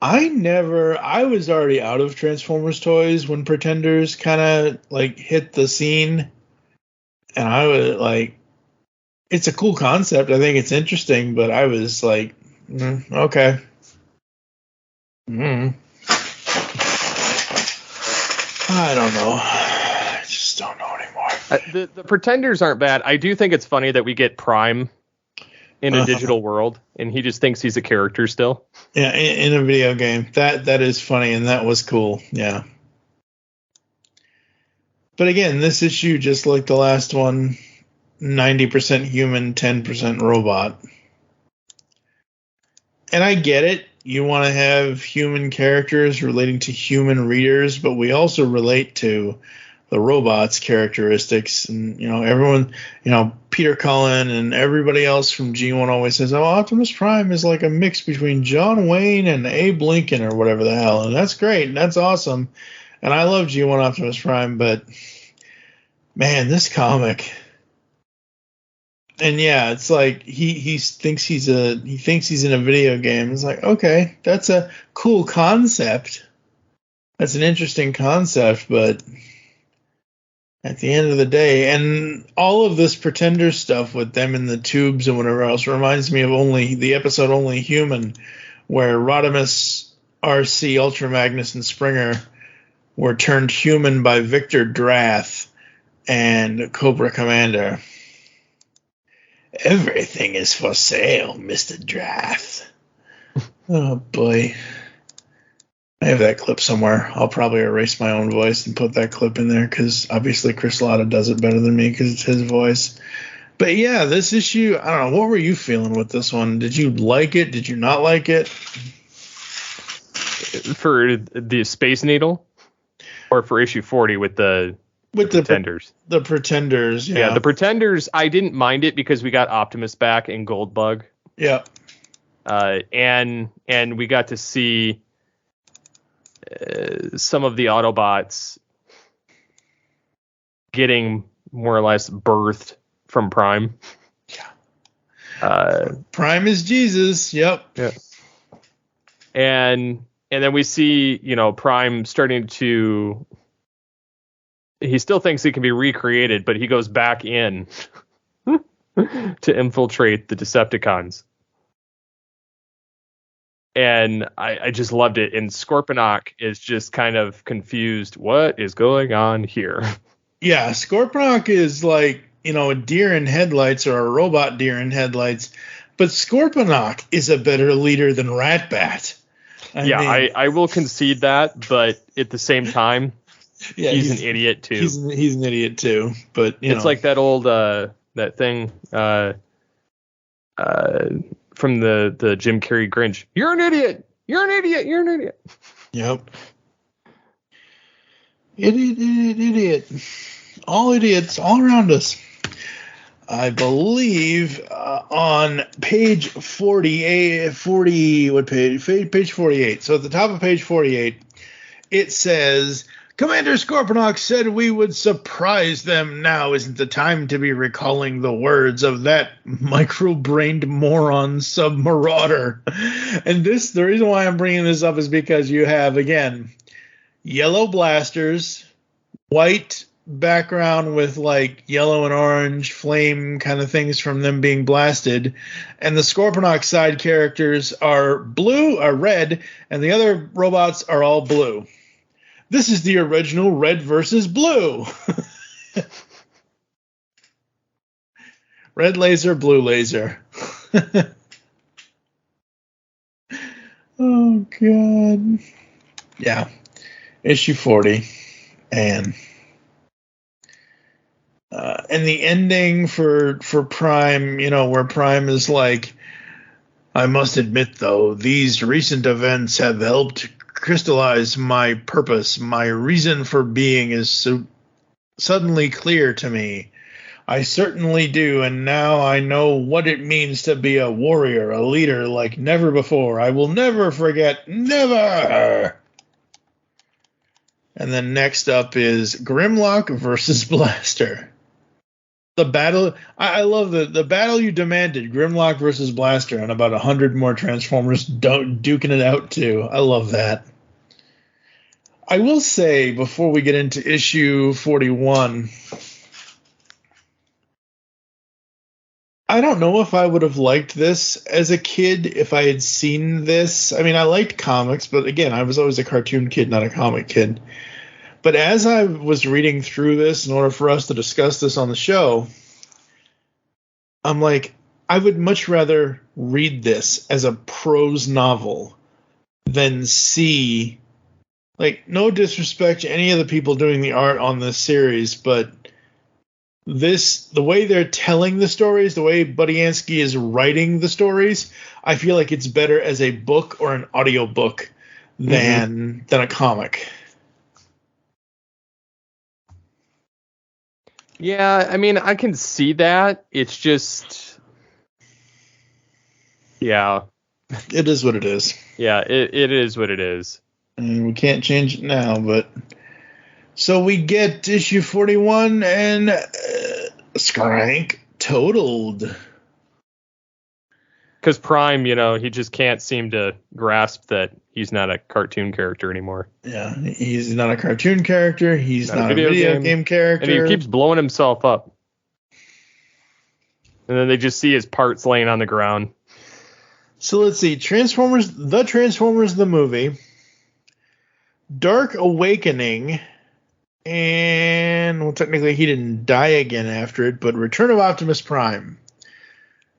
I was already out of Transformers toys when Pretenders kind of like hit the scene. And I was like, it's a cool concept. I think it's interesting, but I was like, okay. I don't know. Don't know anymore. The Pretenders aren't bad. I do think it's funny that we get Prime in a digital world, and he just thinks he's a character still. Yeah, in a video game. That is funny, and that was cool. Yeah. But again, this issue, just like the last one, 90% human, 10% robot. And I get it. You want to have human characters relating to human readers, but we also relate to the robot's characteristics, and everyone, Peter Cullen and everybody else from G1 always says, "Oh, Optimus Prime is like a mix between John Wayne and Abe Lincoln or whatever the hell," and that's great, and that's awesome, and I love G1 Optimus Prime, but man, this comic, and yeah, it's like he thinks he's in a video game. It's like, okay, that's a cool concept, that's an interesting concept, but at the end of the day, and all of this Pretender stuff with them in the tubes and whatever else reminds me of the episode Only Human, where Rodimus, RC, Ultra Magnus, and Springer were turned human by Victor Drath and Cobra Commander. Everything is for sale, Mr. Drath. Oh, boy. I have that clip somewhere. I'll probably erase my own voice and put that clip in there because obviously Chris Latta does it better than me because it's his voice. But yeah, this issue, I don't know. What were you feeling with this one? Did you like it? Did you not like it? For the Space Needle? Or for issue 40 with the Pretenders? The Pretenders, yeah. Yeah, the Pretenders, I didn't mind it because we got Optimus back in Goldbug. Yeah. And we got to see some of the Autobots getting more or less birthed from Prime. Yeah. Prime is Jesus. Yep. Yeah. And then we see, Prime starting to... He still thinks he can be recreated, but he goes back in to infiltrate the Decepticons. And I just loved it. And Scorponok is just kind of confused. What is going on here? Yeah, Scorponok is like, a deer in headlights or a robot deer in headlights. But Scorponok is a better leader than Ratbat. I will concede that. But at the same time, he's an idiot, too. He's an idiot, too. But, it's like that old that thing. from the Jim Carrey Grinch. You're an idiot. You're an idiot. You're an idiot. Yep. Idiot. All idiots all around us. I believe on page 48, what page? Page 48. So at the top of page 48, it says, Commander Scorponok said we would surprise them. Now isn't the time to be recalling the words of that micro-brained moron sub-marauder. And the reason why I'm bringing this up is because you have, again, yellow blasters, white background with like yellow and orange flame kind of things from them being blasted, and the Scorponok side characters are red, and the other robots are all blue. This is the original red versus blue. Red laser, blue laser. Oh god. Yeah. Issue 40. And the ending for Prime, where Prime is like, I must admit, though, these recent events have helped crystallize my purpose. My reason for being is so suddenly clear to me. I certainly do, and now I know what it means to be a warrior, a leader like never before. I will never forget, never! And then next up is Grimlock versus Blaster. The battle, I love the battle you demanded, Grimlock versus Blaster, and about 100 more Transformers duking it out too. I love that. I will say, before we get into issue 41, I don't know if I would have liked this as a kid if I had seen this. I mean, I liked comics, but again, I was always a cartoon kid, not a comic kid. But as I was reading through this, in order for us to discuss this on the show, I'm like, I would much rather read this as a prose novel than see, like, no disrespect to any of the people doing the art on this series, but the way they're telling the stories, the way Budiansky is writing the stories, I feel like it's better as a book or an audiobook than a comic. Yeah, I mean, I can see that. It's just, yeah. It is what it is. Yeah, it is what it is. And we can't change it now, but... So we get issue 41 and Skrank totaled. Because Prime, he just can't seem to grasp that he's not a cartoon character anymore. Yeah, he's not a cartoon character. He's not a video game character. And he keeps blowing himself up. And then they just see his parts laying on the ground. So let's see. Transformers the movie. Dark Awakening. And, well, technically he didn't die again after it, but Return of Optimus Prime.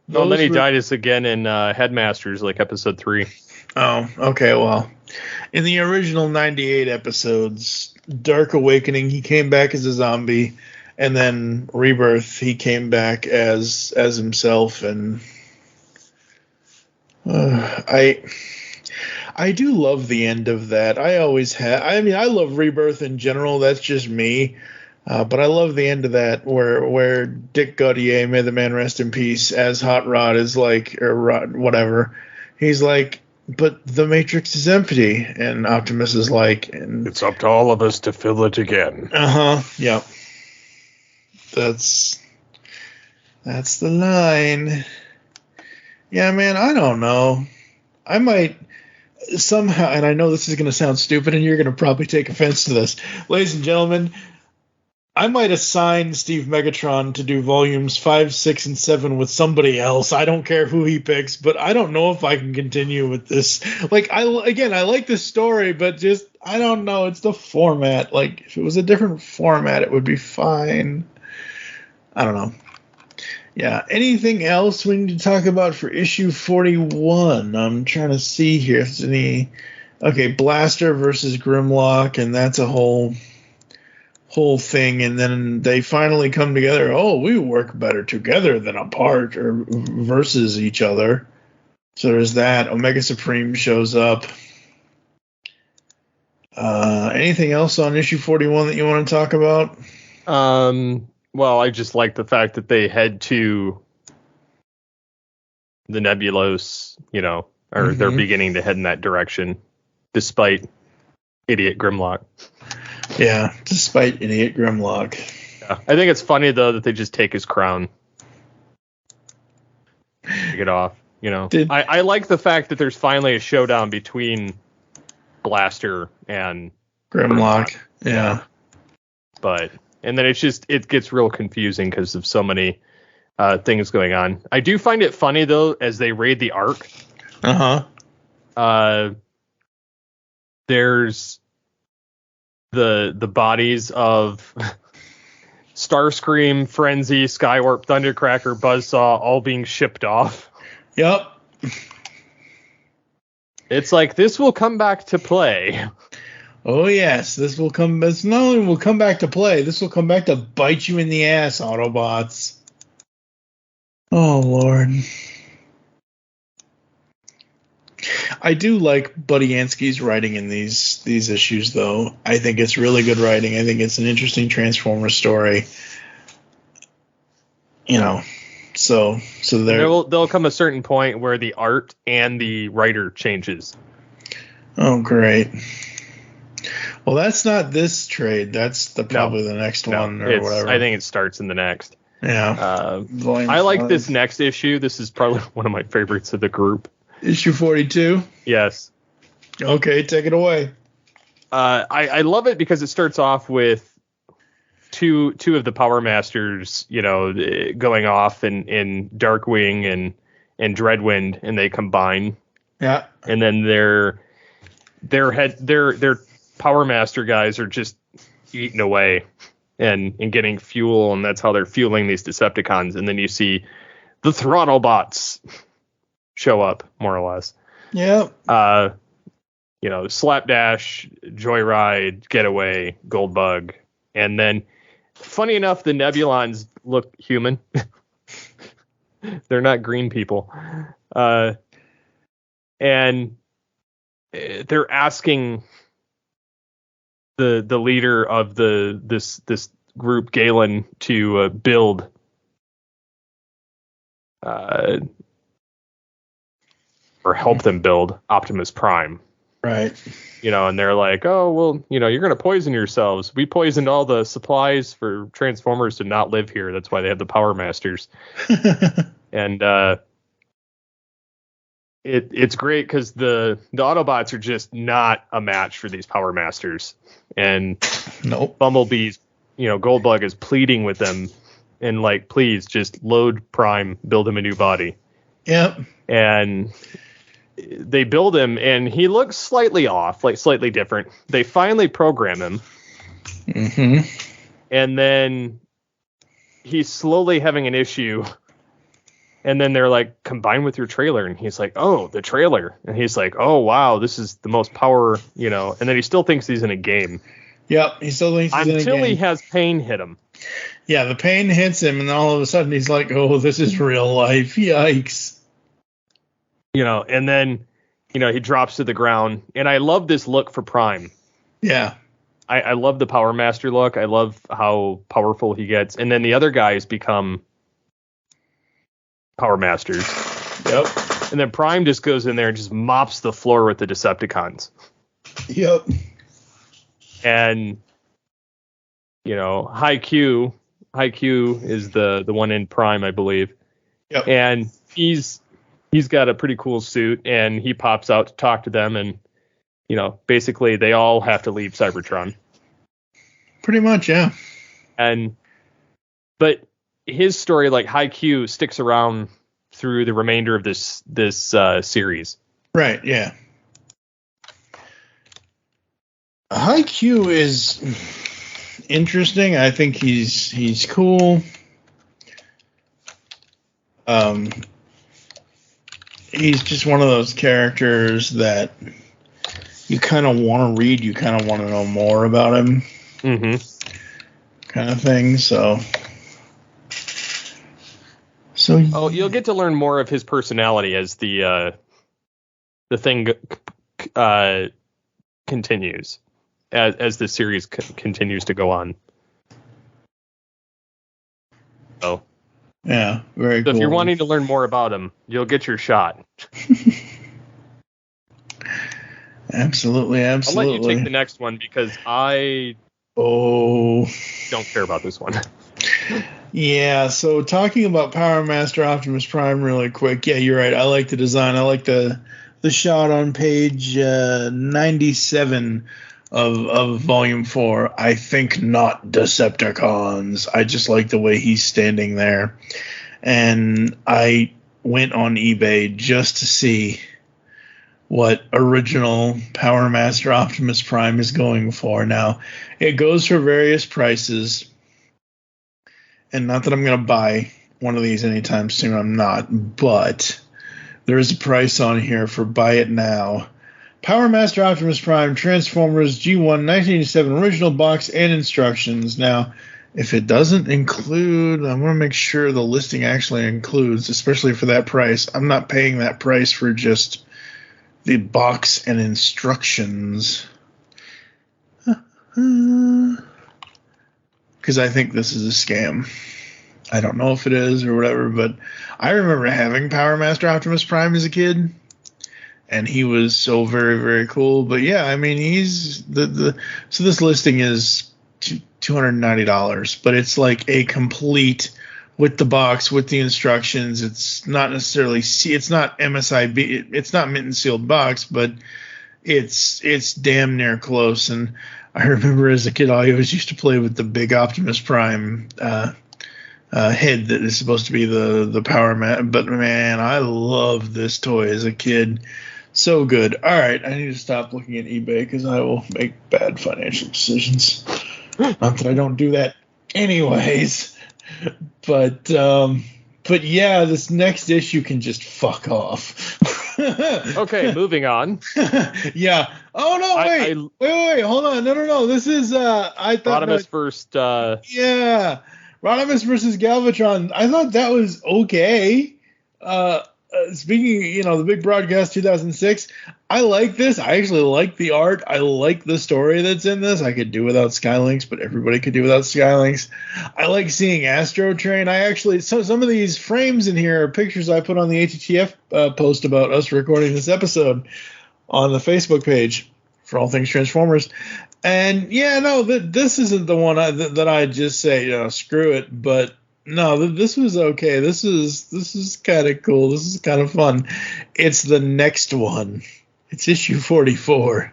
No, then he died us again in Headmasters, like episode 3. Oh, okay, well. In the original 98 episodes, Dark Awakening, he came back as a zombie, and then Rebirth, he came back as himself, and I do love the end of that. I always have. I mean, I love Rebirth in general. That's just me. But I love the end of that where Dick Gautier, may the man rest in peace, as Hot Rod is like, or Rod, whatever. He's like, but the Matrix is empty. And Optimus is like, and it's up to all of us to fill it again. Yeah. That's the line. Yeah, man, I don't know. I might somehow, and I know this is going to sound stupid and you're going to probably take offense to this. Ladies and gentlemen, I might assign Steve Megatron to do volumes 5, 6, and 7 with somebody else. I don't care who he picks, but I don't know if I can continue with this. Like, I like this story, but just, I don't know. It's the format. Like, if it was a different format, it would be fine. I don't know. Yeah. Anything else we need to talk about for issue 41? I'm trying to see here if there's any. Okay, Blaster versus Grimlock, and that's a whole whole thing, and then they finally come together. Oh, we work better together than apart, or versus each other. So there's that. Omega Supreme shows up. Anything else on issue 41 that you want to talk about? Well, I just like the fact that they head to the Nebulos, or they're beginning to head in that direction, despite Idiot Grimlock. Yeah, despite Idiot Grimlock. Yeah. I think it's funny, though, that they just take his crown. Take it off, I like the fact that there's finally a showdown between Blaster and Grimlock. Yeah. And then it gets real confusing because of so many things going on. I do find it funny, though, as they raid the Ark. There's the bodies of Starscream, Frenzy, Skywarp, Thundercracker, Buzzsaw all being shipped off. Yep. It's like, this will come back to play. Oh, yes. This not only will come back to play, this will come back to bite you in the ass, Autobots. Oh, Lord. I do like Buddy Ansky's writing in these issues, though. I think it's really good writing. I think it's an interesting Transformers story. So there'll come a certain point where the art and the writer changes. Oh, great. Well, that's not this trade. That's probably the next one or whatever. I think it starts in the next. Yeah. I like this next issue. This is probably one of my favorites of the group. Issue 42? Yes. Okay, take it away. I love it because it starts off with two of the Power Masters, going off in Darkwing and Dreadwind, and they combine. Yeah. And then their Power Master guys are just eating away and getting fuel, and that's how they're fueling these Decepticons. And then you see the Throttlebots show up, more or less. Yeah. Slapdash, Joyride, Getaway, Goldbug, and then, funny enough, the Nebulons look human. They're not green people, and they're asking the leader of this group, Galen, to build or help them build Optimus Prime. Right. And they're like, oh, well, you're going to poison yourselves. We poisoned all the supplies for Transformers to not live here. That's why they have the Power Masters. And it's great because the Autobots are just not a match for these Power Masters. And nope. Bumblebee's, Goldbug is pleading with them and like, please just load Prime, build him a new body. Yep. And they build him, and he looks slightly off, like slightly different. They finally program him. Mm-hmm. And then he's slowly having an issue. And then they're like, combine with your trailer. And he's like, oh, the trailer. And he's like, oh, wow, this is the most power, And then he still thinks he's in a game. Yep, he still thinks he's in a game. Until he has pain hit him. Yeah, the pain hits him, and all of a sudden he's like, oh, this is real life. Yikes. And then, he drops to the ground. And I love this look for Prime. Yeah. I love the Power Master look. I love how powerful he gets. And then the other guys become Power Masters. Yep. And then Prime just goes in there and just mops the floor with the Decepticons. Yep. And, High Q is the one in Prime, I believe. Yep. And he's got a pretty cool suit, and he pops out to talk to them, and basically they all have to leave Cybertron. Pretty much, yeah. But his story, like High Q, sticks around through the remainder of this series. Right, yeah. High Q is interesting. I think he's cool. He's just one of those characters that you kind of want to read. You kind of want to know more about him. Mm-hmm. kind of thing. So you'll get to learn more of his personality as the thing continues, as the series continues to go on. So yeah, very cool. If you're wanting to learn more about him, you'll get your shot. Absolutely. I'll let you take the next one because I don't care about this one. Yeah, so talking about Power Master Optimus Prime really quick. Yeah, you're right. I like the design. I like the shot on page 97 of Volume 4. I think not Decepticons. I just like the way he's standing there. And I went on eBay just to see what original Power Master Optimus Prime is going for. Now, it goes for various prices. And not that I'm going to buy one of these anytime soon. I'm not. But there is a price on here for buy it now. Power Master Optimus Prime Transformers G1 1987 original box and instructions. Now, if it doesn't include, I want to make sure the listing actually includes, especially for that price. I'm not paying that price for just the box and instructions. Because I think this is a scam. I don't know if it is or whatever, but I remember having Power Master Optimus Prime as a kid, and he was so very, very cool. But yeah, I mean, he's so this listing is $290, but it's like a complete with the box, with the instructions. It's not necessarily it's not MSIB, it's not mint and sealed box, but it's damn near close. And I remember as a kid, I always used to play with the big Optimus Prime head that is supposed to be the Power Man. But man, I loved this toy as a kid. So good. All right, I need to stop looking at eBay because I will make bad financial decisions. Not that I don't do that anyways. But yeah, this next issue can just fuck off. Okay, moving on. Yeah. Oh no! Wait! Hold on! No! This is I thought Rodimus first. Yeah, Rodimus versus Galvatron. I thought that was okay. Speaking, the Big Broadcast 2006, I like this. I actually like the art. I like the story that's in this. I could do without Skylinks, but everybody could do without Skylinks. I like seeing Astro Train. Some of these frames in here are pictures I put on the ATTF post about us recording this episode on the Facebook page for All Things Transformers. And yeah, no, this isn't the one that I just say, screw it, but no, this was okay. This is kind of cool. This is kind of fun. It's the next one. It's issue 44.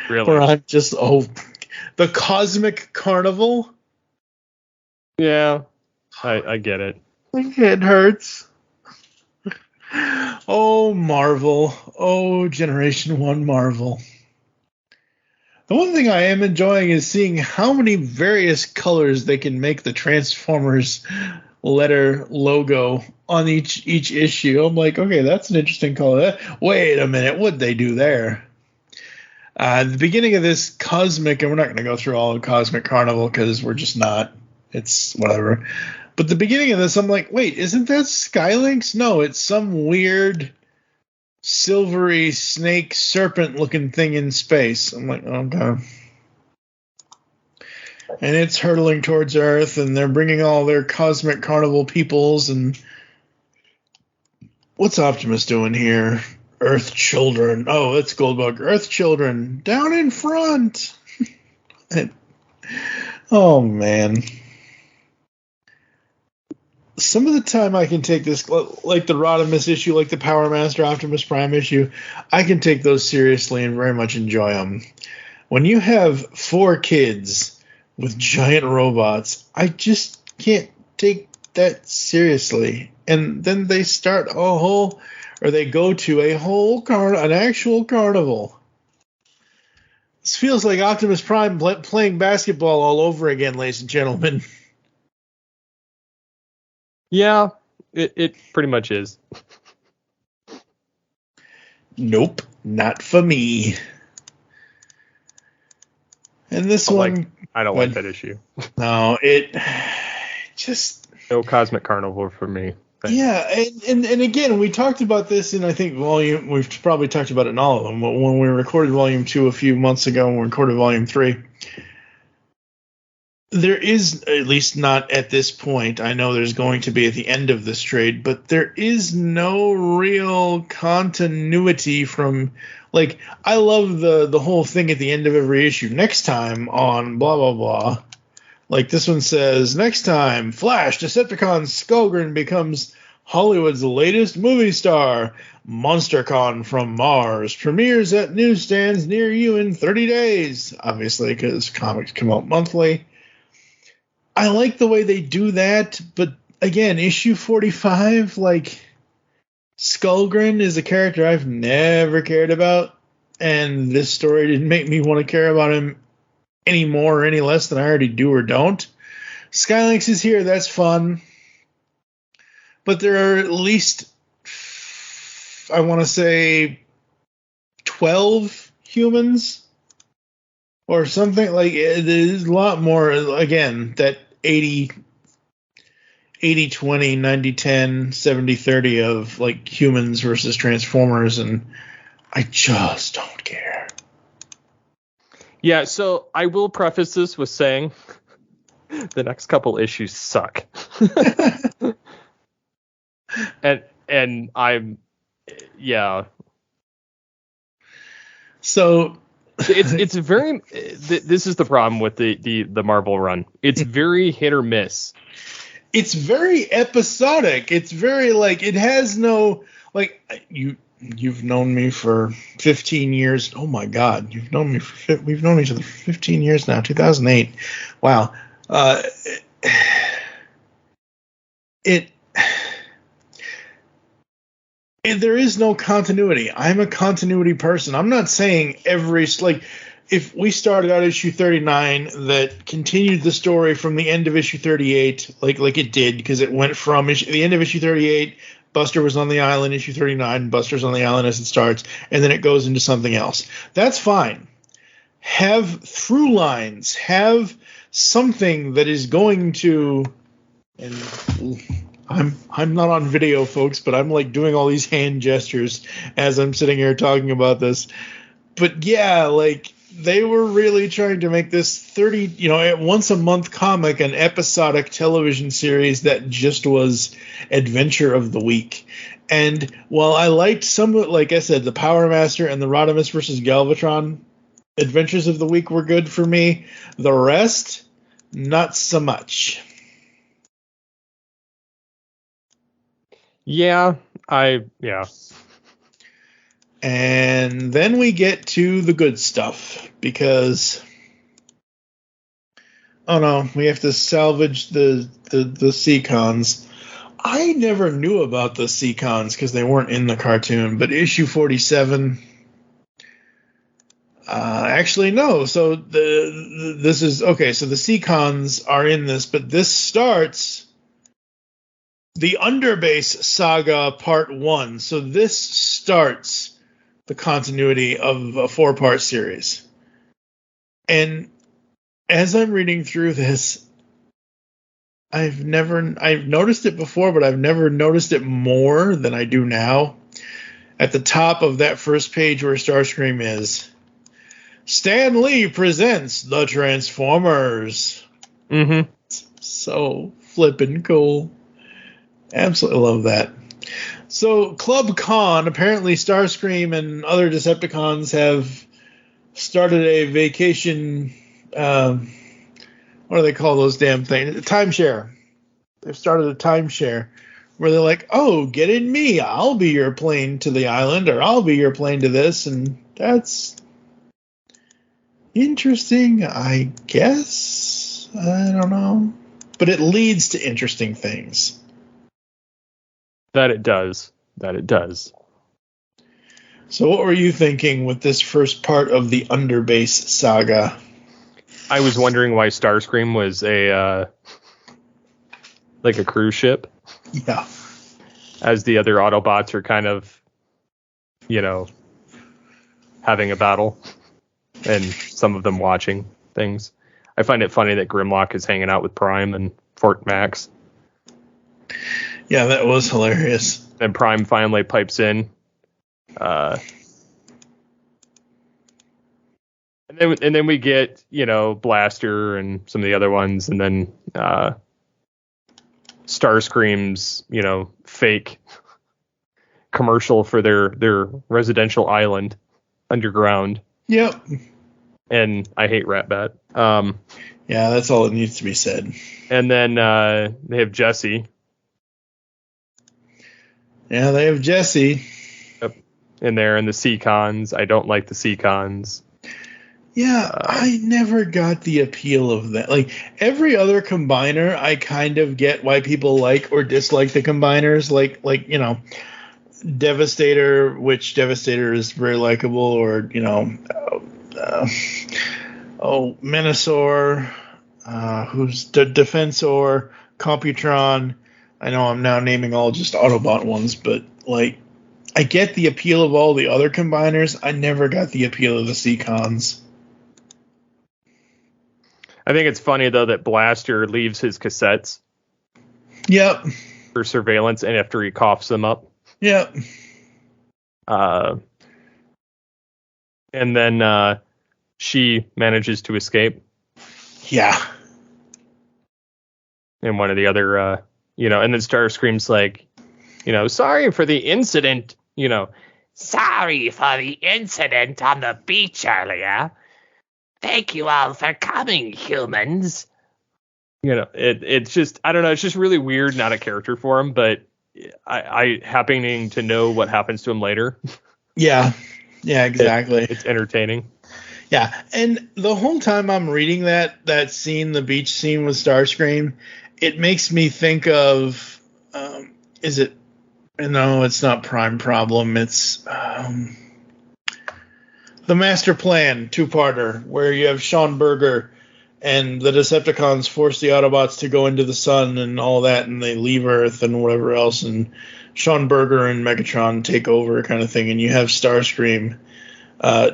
Really? Where I'm just the Cosmic Carnival. Yeah, I get it. It hurts. Oh, Marvel. Oh, Generation 1 Marvel. The one thing I am enjoying is seeing how many various colors they can make the Transformers letter logo on each issue. I'm like, okay, that's an interesting color. Wait a minute, what'd they do there? The beginning of this Cosmic, and we're not going to go through all of Cosmic Carnival because we're just not. It's whatever. But the beginning of this, I'm like, wait, isn't that Skylinks? No, it's some weird silvery snake serpent looking thing in space. I'm like, okay. And it's hurtling towards Earth, and they're bringing all their Cosmic Carnival peoples. And what's Optimus doing here? Earth Children. Oh, that's Goldbug. Earth Children down in front. Oh man. Some of the time I can take this, like the Rodimus issue, like the Power Master Optimus Prime issue, I can take those seriously and very much enjoy them. When you have 4 kids with giant robots, I just can't take that seriously. And then they start they go to an actual carnival. This feels like Optimus Prime playing basketball all over again, ladies and gentlemen. Yeah, it pretty much is. Nope, not for me. And this one, I don't like that issue. No, it just no Cosmic Carnival for me. Yeah, and again, we talked about this in, I think, we've probably talked about it in all of them, but when we recorded Volume 2 a few months ago, and we recorded Volume 3, there is, at least not at this point, I know there's going to be at the end of this trade, but there is no real continuity from, like, I love the whole thing at the end of every issue. Next time on blah, blah, blah. Like this one says, next time, Flash, Decepticon Skullgrin becomes Hollywood's latest movie star. MonsterCon from Mars premieres at newsstands near you in 30 days. Obviously, because comics come out monthly. I like the way they do that, but again, issue 45, like, Skullgrin is a character I've never cared about, and this story didn't make me want to care about him any more or any less than I already do or don't. Skylynx is here, that's fun. But there are at least, I want to say, 12 humans or something. Like, there's a lot more, again, that 80-20, 90-10, 70-30 of, like, humans versus Transformers, and I just don't care. Yeah, so I will preface this with saying the next couple issues suck. and I'm, yeah. So it's very, this is the problem with the Marvel run. It's very hit or miss. It's very episodic. It's very, like, it has no, like, You've known me for 15 years. Oh my God, we've known each other for 15 years now. 2008. Wow. There is no continuity. I'm a continuity person. I'm not saying if we started out issue 39 that continued the story from the end of issue 38, like it did, because it went from the end of issue 38. Buster was on the island, issue 39. Buster's on the island as it starts, and then it goes into something else. That's fine. Have through lines. Have something that is going to. And I'm not on video, folks, but I'm like doing all these hand gestures as I'm sitting here talking about this. But yeah, like, they were really trying to make this 30, once a month comic, an episodic television series that just was adventure of the week. And while I liked some, like I said, the Power Master and the Rodimus versus Galvatron adventures of the week were good for me, the rest, not so much. Yeah. And then we get to the good stuff, because we have to salvage the Seacons. I never knew about the Seacons because they weren't in the cartoon, but issue 47. Actually, no. So this is okay. So the Seacons are in this, but this starts the Underbase Saga Part 1. So this starts the continuity of a 4-part series. And as I'm reading through this, I've noticed it before, but I've never noticed it more than I do now. At the top of that first page where Starscream is, Stan Lee presents The Transformers. Mm-hmm. So flippin' cool. Absolutely love that. So, Club Con, apparently Starscream and other Decepticons have started a vacation, what do they call those damn things? A timeshare. They've started a timeshare where they're like, oh, get in me. I'll be your plane to the island, or I'll be your plane to this. And that's interesting, I guess. I don't know. But it leads to interesting things. That it does. So what were you thinking with this first part of the Underbase saga? I was wondering why Starscream was a cruise ship. Yeah. As the other Autobots are kind of, having a battle, and some of them watching. things. I find it funny that Grimlock is hanging out with Prime and Fort Max. Yeah, that was hilarious. And Prime finally pipes in. And then we get, Blaster and some of the other ones, and then Starscream's, fake commercial for their residential island underground. Yep. And I hate Ratbat. Yeah, that's all that needs to be said. And then they have Jesse. Yeah, they have Jesse. Yep. In there, and the Seacons. I don't like the Seacons. Yeah, I never got the appeal of that. Like, every other combiner, I kind of get why people like or dislike the combiners. Like Devastator, which Devastator is very likable, or, Menasor, who's the Defensor, Computron. I know I'm now naming all just Autobot ones, but, like, I get the appeal of all the other combiners. I never got the appeal of the Seacons. I think it's funny, though, that Blaster leaves his cassettes. Yep. For surveillance, and after he coughs them up. Yep. And then she manages to escape. Yeah. And one of the other, and then Starscream's like, sorry for the incident, Sorry for the incident on the beach earlier. Thank you all for coming, humans. It's just, I don't know, it's just really weird, not a character for him, but I happening to know what happens to him later. Yeah. Yeah, exactly. It's entertaining. Yeah, and the whole time I'm reading that scene, the beach scene with Starscream, it makes me think of, no, it's not Prime Problem, it's The Master Plan 2-parter, where you have Sean Berger and the Decepticons force the Autobots to go into the sun and all that, and they leave Earth and whatever else, and Sean Berger and Megatron take over kind of thing, and you have Starscream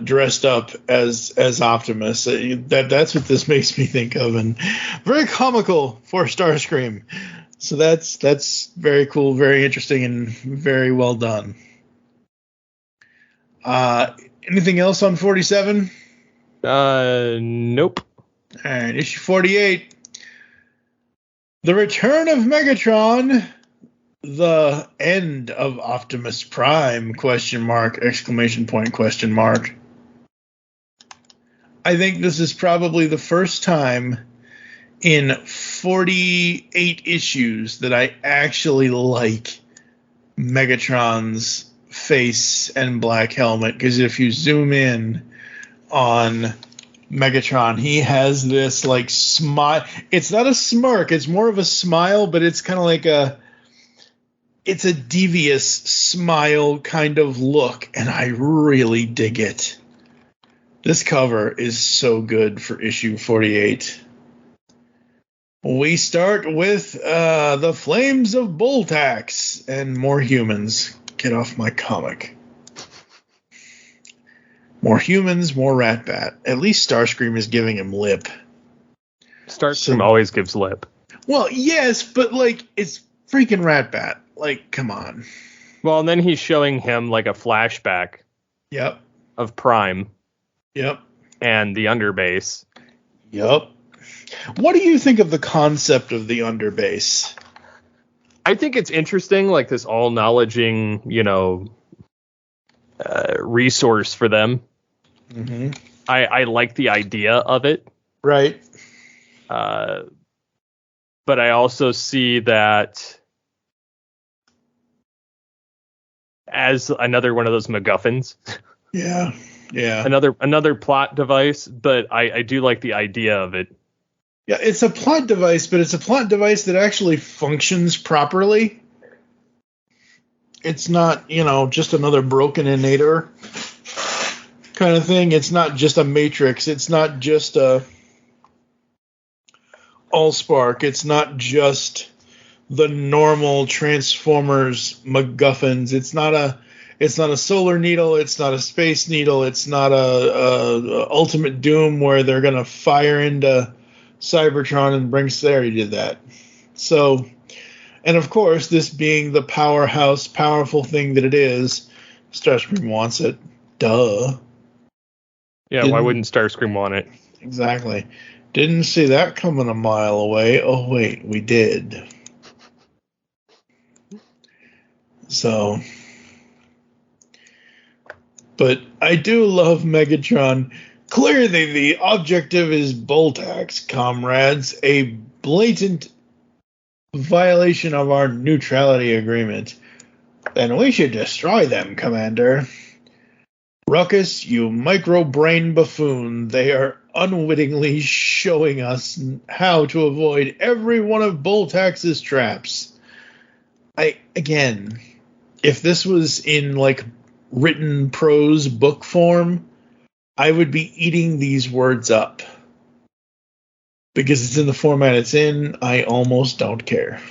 dressed up as Optimus. That's what this makes me think of, and very comical for Starscream. So that's very cool, very interesting, and very well done. Anything else on 47? Nope. All right, issue 48. The Return of Megatron. The End of Optimus Prime, ? Exclamation point, ? I think this is probably the first time in 48 issues that I actually like Megatron's face and black helmet, because if you zoom in on Megatron, he has this like smile. It's not a smirk, it's more of a smile, but it's kind of like it's a devious smile kind of look, and I really dig it. This cover is so good for issue 48. We start with the Flames of Boltax and more humans. Get off my comic. More humans, more Ratbat. At least Starscream is giving him lip. Starscream always gives lip. Well, yes, but like it's freaking Ratbat. Like, come on. Well, and then he's showing him like a flashback. Yep. Of Prime. Yep. And the underbase. Yep. What do you think of the concept of the underbase? I think it's interesting, like this all-knowledging, resource for them. Mm-hmm. I like the idea of it. Right. But I also see that as another one of those MacGuffins. Yeah. Yeah. Another plot device, but I do like the idea of it. Yeah, it's a plot device, but it's a plot device that actually functions properly. It's not, just another broken innator kind of thing. It's not just a Matrix. It's not just a Allspark. It's not just the normal Transformers MacGuffins. It's It's not a solar needle. It's not a space needle. It's not a ultimate doom where they're going to fire into Cybertron and bring. There, he did that. So, and of course, this being the powerhouse, powerful thing that it is, Starscream wants it. Duh. Yeah, why wouldn't Starscream want it? Exactly. Didn't see that coming a mile away. Oh, wait, we did. So, but I do love Megatron. Clearly, the objective is Boltax, comrades. A blatant violation of our neutrality agreement. Then we should destroy them, Commander. Ruckus, you micro-brain buffoon. They are unwittingly showing us how to avoid every one of Boltax's traps. Again, if this was in, like, written prose book form, I would be eating these words up. Because it's in the format it's in, I almost don't care.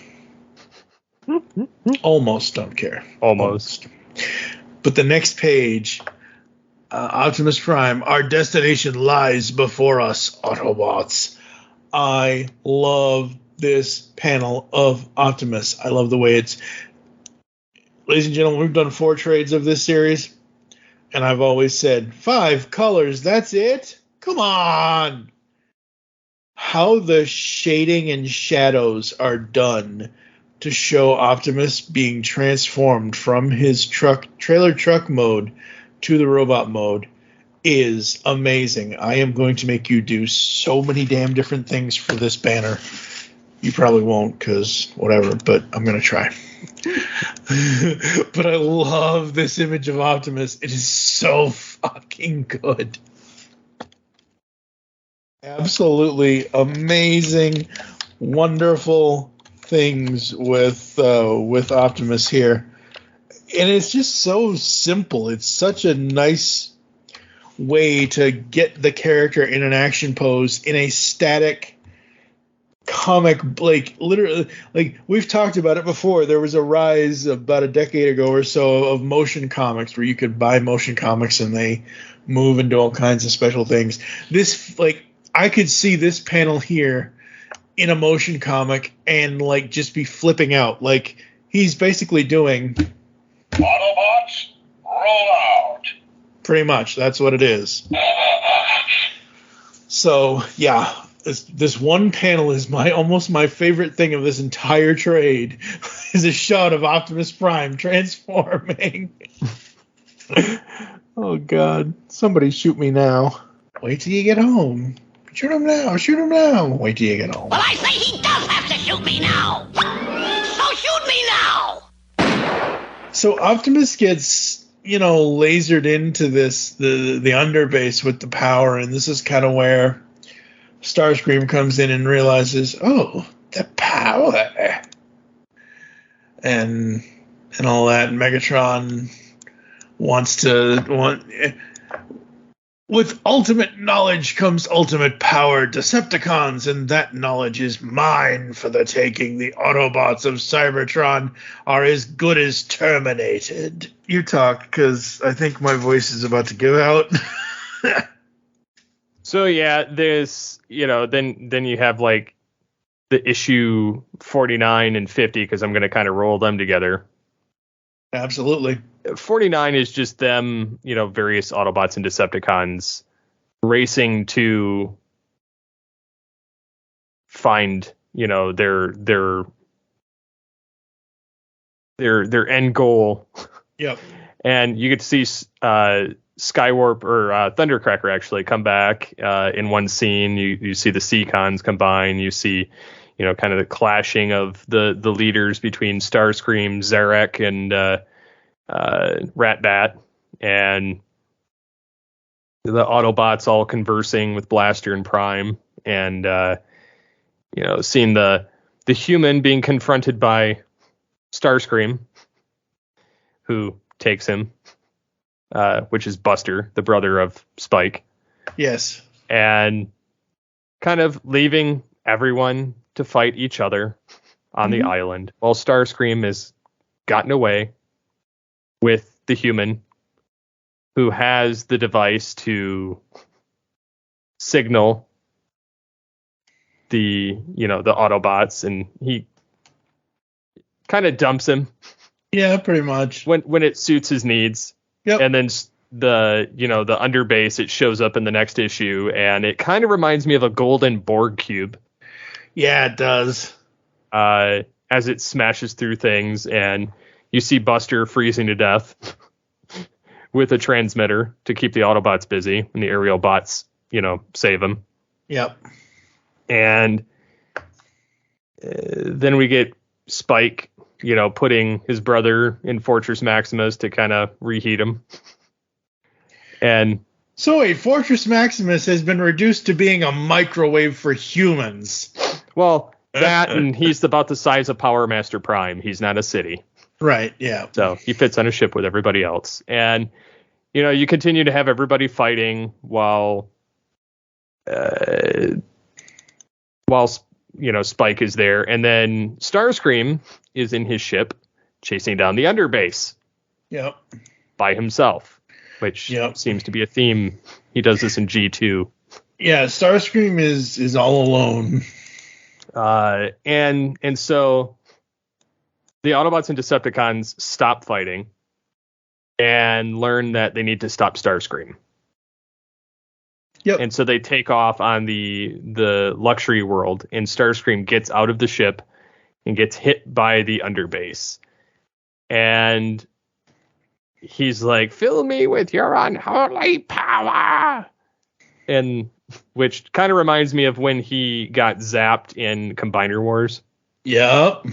Almost don't care. Almost. But the next page, Optimus Prime, our destination lies before us, Autobots. I love this panel of Optimus. I love the way it's... Ladies and gentlemen, we've done 4 trades of this series, and I've always said, 5 colors, that's it? Come on! How the shading and shadows are done to show Optimus being transformed from his trailer truck mode to the robot mode is amazing. I am going to make you do so many damn different things for this banner. You probably won't, because whatever, but I'm going to try. But I love this image of Optimus. It is so fucking good. Absolutely amazing, wonderful things with Optimus here. And it's just so simple. It's such a nice way to get the character in an action pose in a static comic, like literally, like we've talked about it before. There was a rise about a decade ago or so of motion comics where you could buy motion comics and they move and do all kinds of special things. This, like, I could see this panel here in a motion comic and like just be flipping out. Like he's basically doing Autobots, roll out. Pretty much, that's what it is. So yeah, this one panel is almost my favorite thing of this entire trade. Is a shot of Optimus Prime transforming. Oh God! Somebody shoot me now. Wait till you get home. Shoot him now! Shoot him now! Wait till you get home. Well, I say he does have to shoot me now. So shoot me now. So Optimus gets, lasered into the underbase with the power, and this is kind of where Starscream comes in and realizes, oh, the power, and all that. And Megatron with ultimate knowledge comes ultimate power, Decepticons, and that knowledge is mine for the taking. The Autobots of Cybertron are as good as terminated. You talk, because I think my voice is about to give out. So yeah, there's, then you have like the issue 49 and 50, because I'm going to kind of roll them together. Absolutely. 49 is just them, various Autobots and Decepticons racing to find, their end goal. Yep. And you get to see Skywarp or Thundercracker actually come back in one scene. You see the Seacons combine. You see, kind of the clashing of the leaders between Starscream, Zarek, and Ratbat, and the Autobots all conversing with Blaster and Prime, and seeing the human being confronted by Starscream, who takes him, which is Buster, the brother of Spike. Yes. And kind of leaving everyone to fight each other on the island, while Starscream has gotten away with the human who has the device to signal the Autobots, and he kind of dumps him. Yeah, pretty much. When it suits his needs. Yep. And then the underbase, it shows up in the next issue, and it kind of reminds me of a golden Borg cube. Yeah, it does. As it smashes through things, and you see Buster freezing to death with a transmitter to keep the Autobots busy, and the aerial bots, save him. Yep. And then we get Spike, putting his brother in Fortress Maximus to kind of reheat him. And so wait, Fortress Maximus has been reduced to being a microwave for humans. Well, that, and he's about the size of Power Master Prime. He's not a city. Right, yeah. So he fits on a ship with everybody else. And, you continue to have everybody fighting while Spike is there. And then Starscream is in his ship chasing down the underbase. Yep. By himself, which seems to be a theme. He does this in G2. Yeah, Starscream is all alone. And so the Autobots and Decepticons stop fighting and learn that they need to stop Starscream. Yep. And so they take off on the luxury world, and Starscream gets out of the ship and gets hit by the underbase. And he's like, "Fill me with your unholy power." And which kind of reminds me of when he got zapped in Combiner Wars. Yep.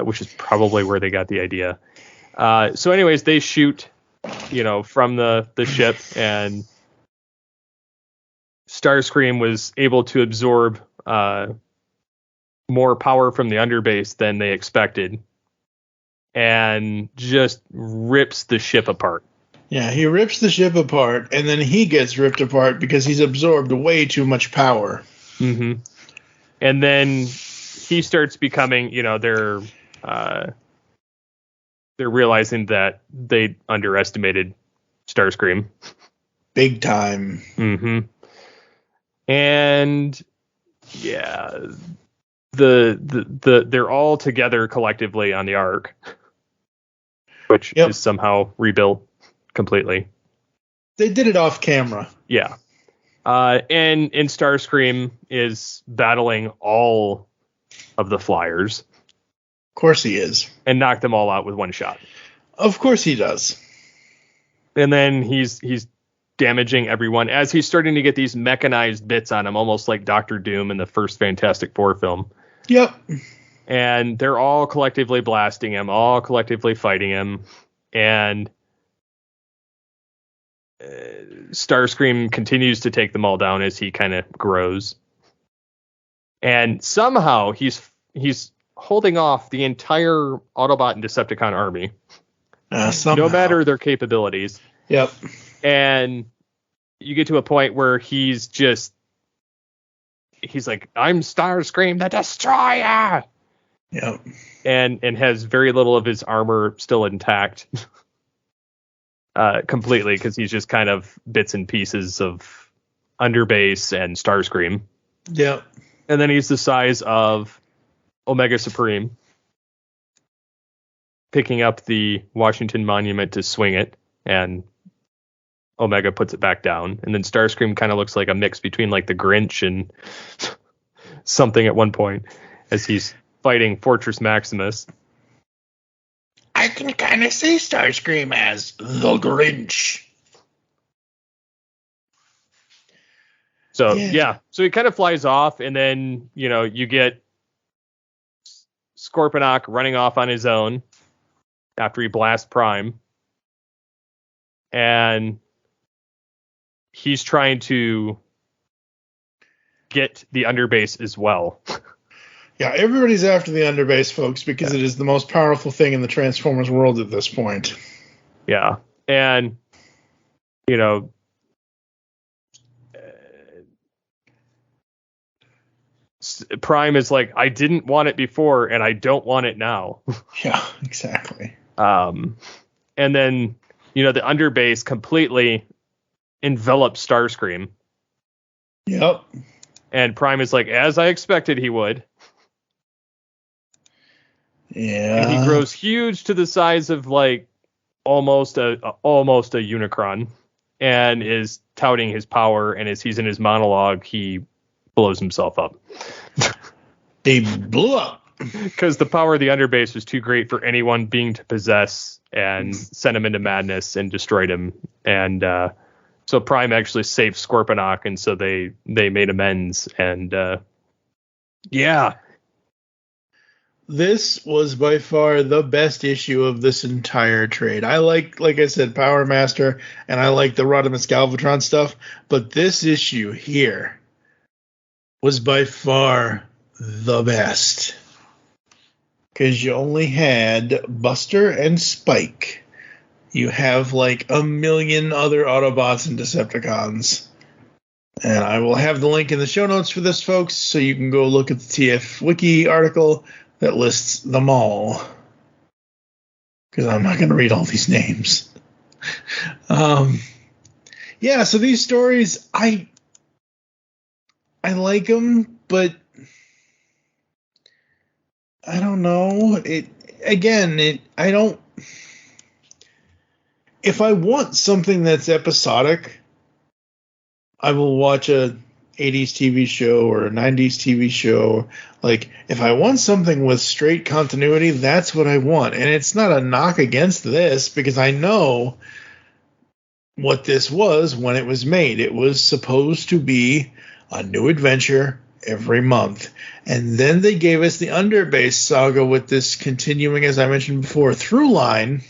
Which is probably where they got the idea. So anyways, they shoot, from the ship, and Starscream was able to absorb more power from the underbase than they expected, and just rips the ship apart. Yeah, he rips the ship apart, and then he gets ripped apart because he's absorbed way too much power. Mm-hmm. And then he starts becoming, they're realizing that they underestimated Starscream. Big time. Mm-hmm. And yeah, they're all together collectively on the Ark, which is somehow rebuilt completely. They did it off camera. Yeah. And Starscream is battling all of the flyers. Of course he is. And knocked them all out with one shot. Of course he does. And then he's damaging everyone as he's starting to get these mechanized bits on him, almost like Doctor Doom in the first Fantastic Four film. Yep. And they're all collectively blasting him, all collectively fighting him. And Starscream continues to take them all down as he kind of grows. And somehow he's holding off the entire Autobot and Decepticon army. No matter their capabilities. Yep. And you get to a point where he's like, "I'm Starscream the Destroyer." Yep. And has very little of his armor still intact. Completely, because he's just kind of bits and pieces of underbase and Starscream. Yep. And then he's the size of Omega Supreme, picking up the Washington Monument to swing it, and Omega puts it back down. And then Starscream kind of looks like a mix between like the Grinch and something at one point as he's fighting Fortress Maximus. I can kind of see Starscream as the Grinch. So, yeah. So he kind of flies off, and then, you get Scorponok running off on his own after he blasts Prime. And he's trying to get the underbase as well. Yeah, everybody's after the underbase, folks, because it is the most powerful thing in the Transformers world at this point. Yeah. And, Prime is like, "I didn't want it before, and I don't want it now." Yeah, exactly. And then, the underbase completely envelops Starscream. Yep. And Prime is like, as I expected he would. Yeah. And he grows huge to the size of like almost a Unicron, and is touting his power. And as he's in his monologue, he blows himself up. He blew up because the power of the underbase was too great for any one being to possess, and sent him into madness and destroyed him. And so Prime actually saved Scorponok, and so they made amends. And yeah. This was by far the best issue of this entire trade. I like I said, Power Master, and I like the Rodimus Galvatron stuff, but this issue here was by far the best. Because you only had Buster and Spike. You have like a million other Autobots and Decepticons. And I will have the link in the show notes for this, folks, so you can go look at the TF Wiki article that lists them all. Because I'm not going to read all these names. Yeah, so these stories, I like them, but I don't know. I don't. If I want something that's episodic, I will watch a 80s TV show or a 90s TV show. Like, if I want something with straight continuity, that's what I want. And it's not a knock against this, because I know what this was when it was made. It was supposed to be a new adventure every month. And then they gave us the Underbase saga with this continuing, as I mentioned before, through line.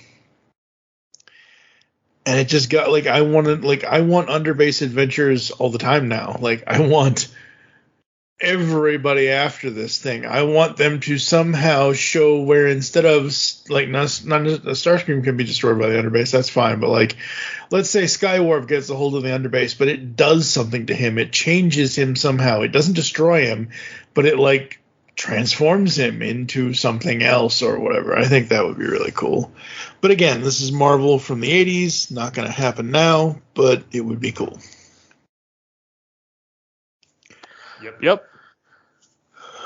And it just got I want Underbase adventures all the time now. Like, I want everybody after this thing. I want them to somehow show where, instead of Starscream can be destroyed by the Underbase, that's fine. But let's say Skywarp gets a hold of the Underbase, but it does something to him. It changes him somehow. It doesn't destroy him, but it transforms him into something else or whatever. I think that would be really cool. But again, this is Marvel from the 80s. Not going to happen now, but it would be cool. Yep.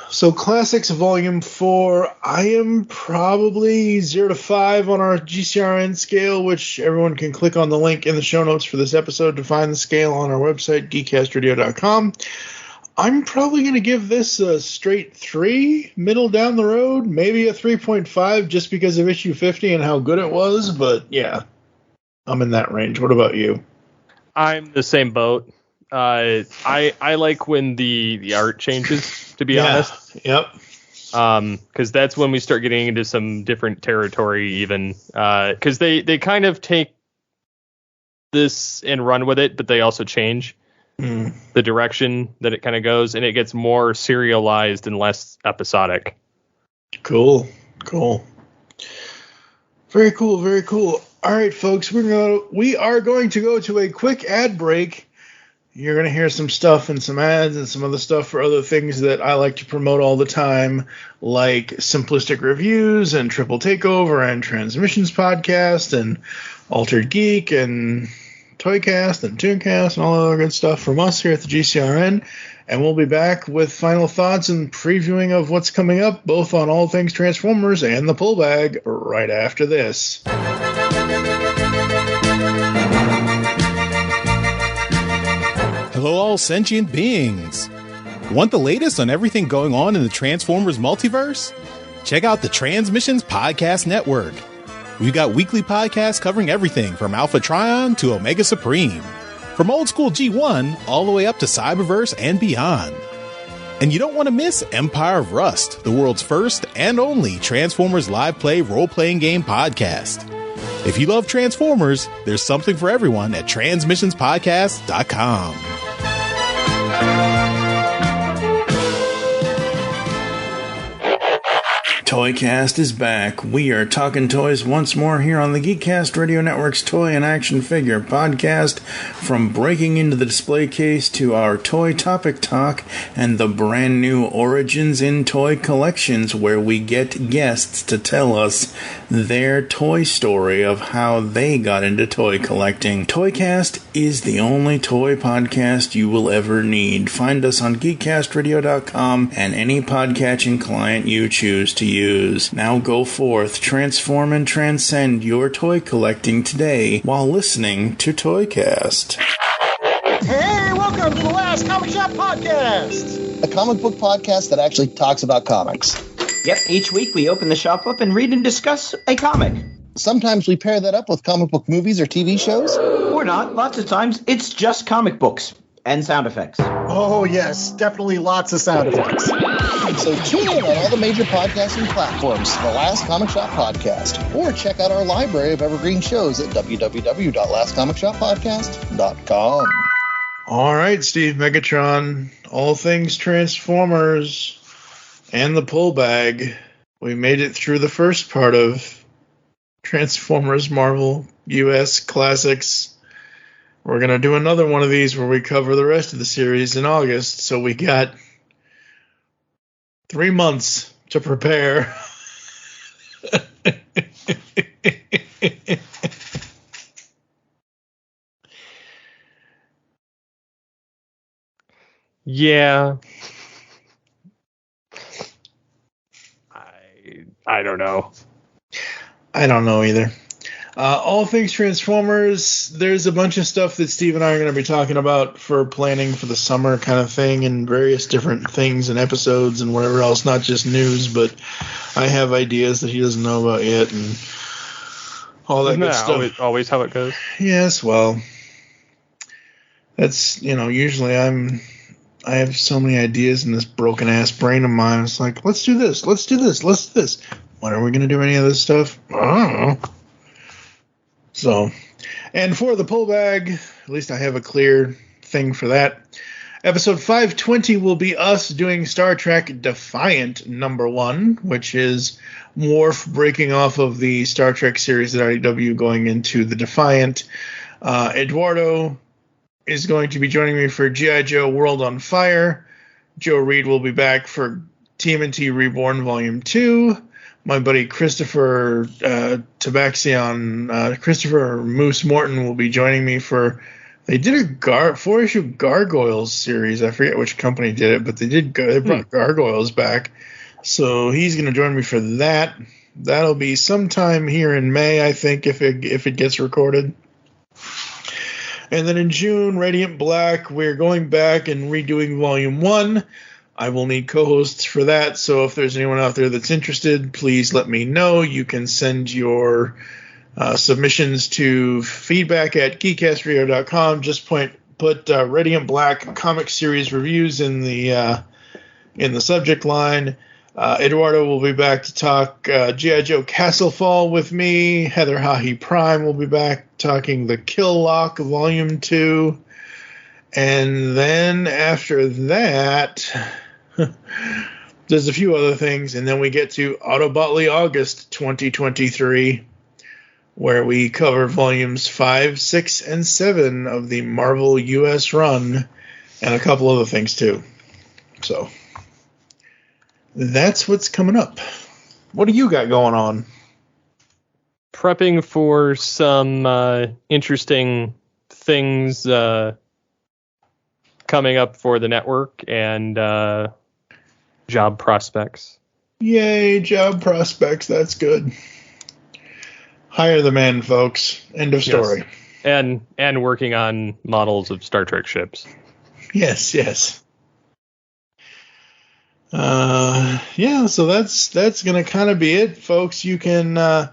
So Classics Volume 4, I am probably 0 to 5 on our GCRN scale, which everyone can click on the link in the show notes for this episode to find the scale on our website, geekcastradio.com. I'm probably going to give this a straight 3, middle down the road, maybe a 3.5 just because of issue 50 and how good it was. But yeah, I'm in that range. What about you? I'm the same boat. I like when the art changes, to be honest. Yep. Because that's when we start getting into some different territory, even. Because they kind of take this and run with it, but they also change the direction that it kind of goes, and it gets more serialized and less episodic. Cool. Very cool. All right, folks, we are going to go to a quick ad break. You're going to hear some stuff and some ads and some other stuff for other things that I like to promote all the time, like Simplistic Reviews and Triple Takeover and Transmissions Podcast and Altered Geek and Toycast and Tooncast and all that other good stuff from us here at the GCRN. And we'll be back with final thoughts and previewing of what's coming up, both on all things Transformers and the Pull Bag, right after this. Hello, all sentient beings. Want the latest on everything going on in the Transformers multiverse? Check out the Transmissions Podcast Network. We've got weekly podcasts covering everything from Alpha Trion to Omega Supreme, from old school G1 all the way up to Cyberverse and beyond. And you don't want to miss Empire of Rust, the world's first and only Transformers live play role-playing game podcast. If you love Transformers, there's something for everyone at transmissionspodcast.com. Toycast is back. We are talking toys once more here on the Geekcast Radio Network's Toy and Action Figure podcast. From breaking into the display case to our toy topic talk and the brand new Origins in Toy collections, where we get guests to tell us their toy story of how they got into toy collecting. Toycast is the only toy podcast you will ever need. Find us on geekcastradio.com and any podcatching client you choose to use. Now go forth, transform and transcend your toy collecting today while listening to Toycast. Hey, welcome to the Last Comic Shop Podcast, a comic book podcast that actually talks about comics. Yep, each week we open the shop up and read and discuss a comic. Sometimes we pair that up with comic book movies or TV shows. Or not. Lots of times it's just comic books and sound effects. Oh, yes, definitely lots of sound effects. So tune in on all the major podcasting platforms for the Last Comic Shop Podcast, or check out our library of evergreen shows at www.lastcomicshoppodcast.com. All right, Steve Megatron, all things Transformers and the pull bag. We made it through the first part of Transformers Marvel US Classics. We're going to do another one of these where we cover the rest of the series in August, so we got 3 months to prepare. Yeah. I don't know. I don't know either. All things Transformers, there's a bunch of stuff that Steve and I are going to be talking about for planning for the summer kind of thing, and various different things and episodes and whatever else, not just news, but I have ideas that he doesn't know about yet and all that good stuff. Always how it goes? Yes, well, that's, usually I have so many ideas in this broken ass brain of mine. It's like, let's do this, let's do this, let's do this. When are we going to do any of this stuff? I don't know. So, and for the pull bag, at least I have a clear thing for that. Episode 520 will be us doing Star Trek Defiant #1, which is Worf breaking off of the Star Trek series at IDW going into the Defiant. Eduardo is going to be joining me for G.I. Joe World on Fire. Joe Reed will be back for TMNT Reborn Volume 2. My buddy Christopher Tabaxion, Christopher Moose Morton will be joining me for. They did a 4-issue Gargoyles series. I forget which company did it, but they brought Gargoyles back. So he's going to join me for that. That'll be sometime here in May, I think, if it gets recorded. And then in June, Radiant Black, we're going back and redoing Volume 1. I will need co-hosts for that, so if there's anyone out there that's interested, please let me know. You can send your submissions to feedback@geekcastradio.com. Just put Radiant Black comic series reviews in the subject line. Eduardo will be back to talk G.I. Joe Castlefall with me. Heather Hahi Prime will be back talking the Kill Lock Volume 2. And then after that, there's a few other things, and then we get to Autobotly August 2023, where we cover volumes 5, 6, and 7 of the Marvel US run, and a couple other things too. So that's what's coming up. What do you got going on? Prepping for some interesting things coming up for the network, and job prospects. Yay, job prospects. That's good. Hire the man, folks. End of story. Yes. And working on models of Star Trek ships. Yes. Yeah, so that's going to kind of be it, folks. You can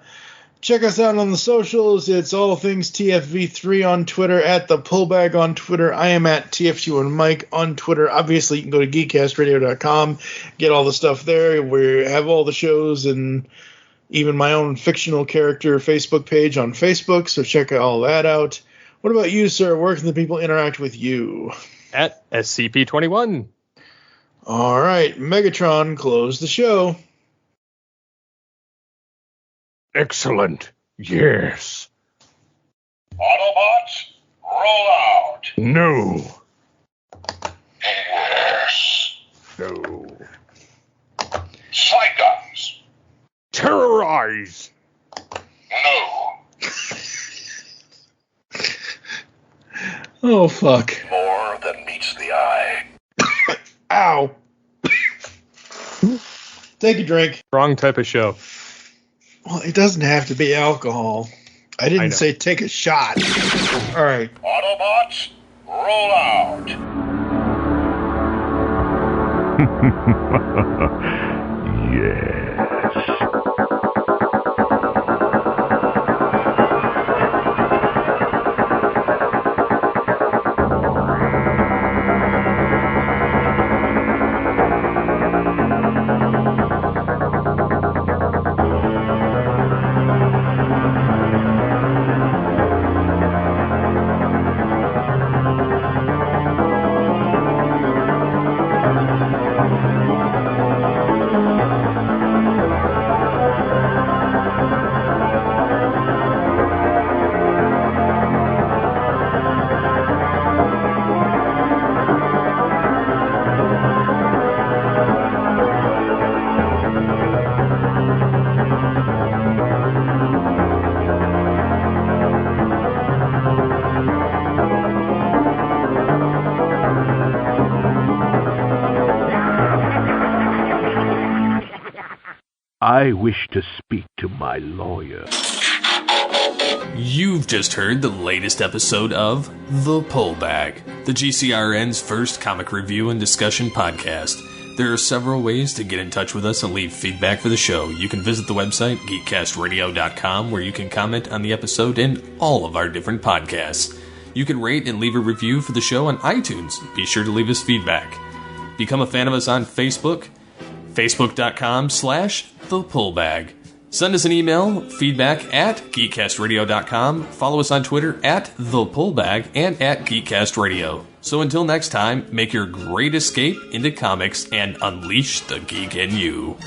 check us out on the socials. It's all things TFV3 on Twitter, at the Pullbag on Twitter. I am at TFG1Mike on Twitter. Obviously, you can go to geekcastradio.com, get all the stuff there. We have all the shows and even my own fictional character Facebook page on Facebook, so check all that out. What about you, sir? Where can the people interact with you? At SCP-21. All right, Megatron, close the show. Excellent. Yes. Autobots, roll out. No. Yes. No. Psyguns. Terrorize. No. Oh, fuck. More than meets the eye. Ow. Take a drink. Wrong type of show. Well, it doesn't have to be alcohol. I didn't say take a shot. All right. Autobots, roll out. Yes. I wish to speak to my lawyer. You've just heard the latest episode of The Pullbag, the GCRN's first comic review and discussion podcast. There are several ways to get in touch with us and leave feedback for the show. You can visit the website, geekcastradio.com, where you can comment on the episode and all of our different podcasts. You can rate and leave a review for the show on iTunes. Be sure to leave us feedback. Become a fan of us on Facebook, facebook.com/thepullbag. Send us an email, feedback at geekcastradio.com. Follow us on Twitter at thepullbag and at geekcastradio. So until next time, make your great escape into comics and unleash the geek in you.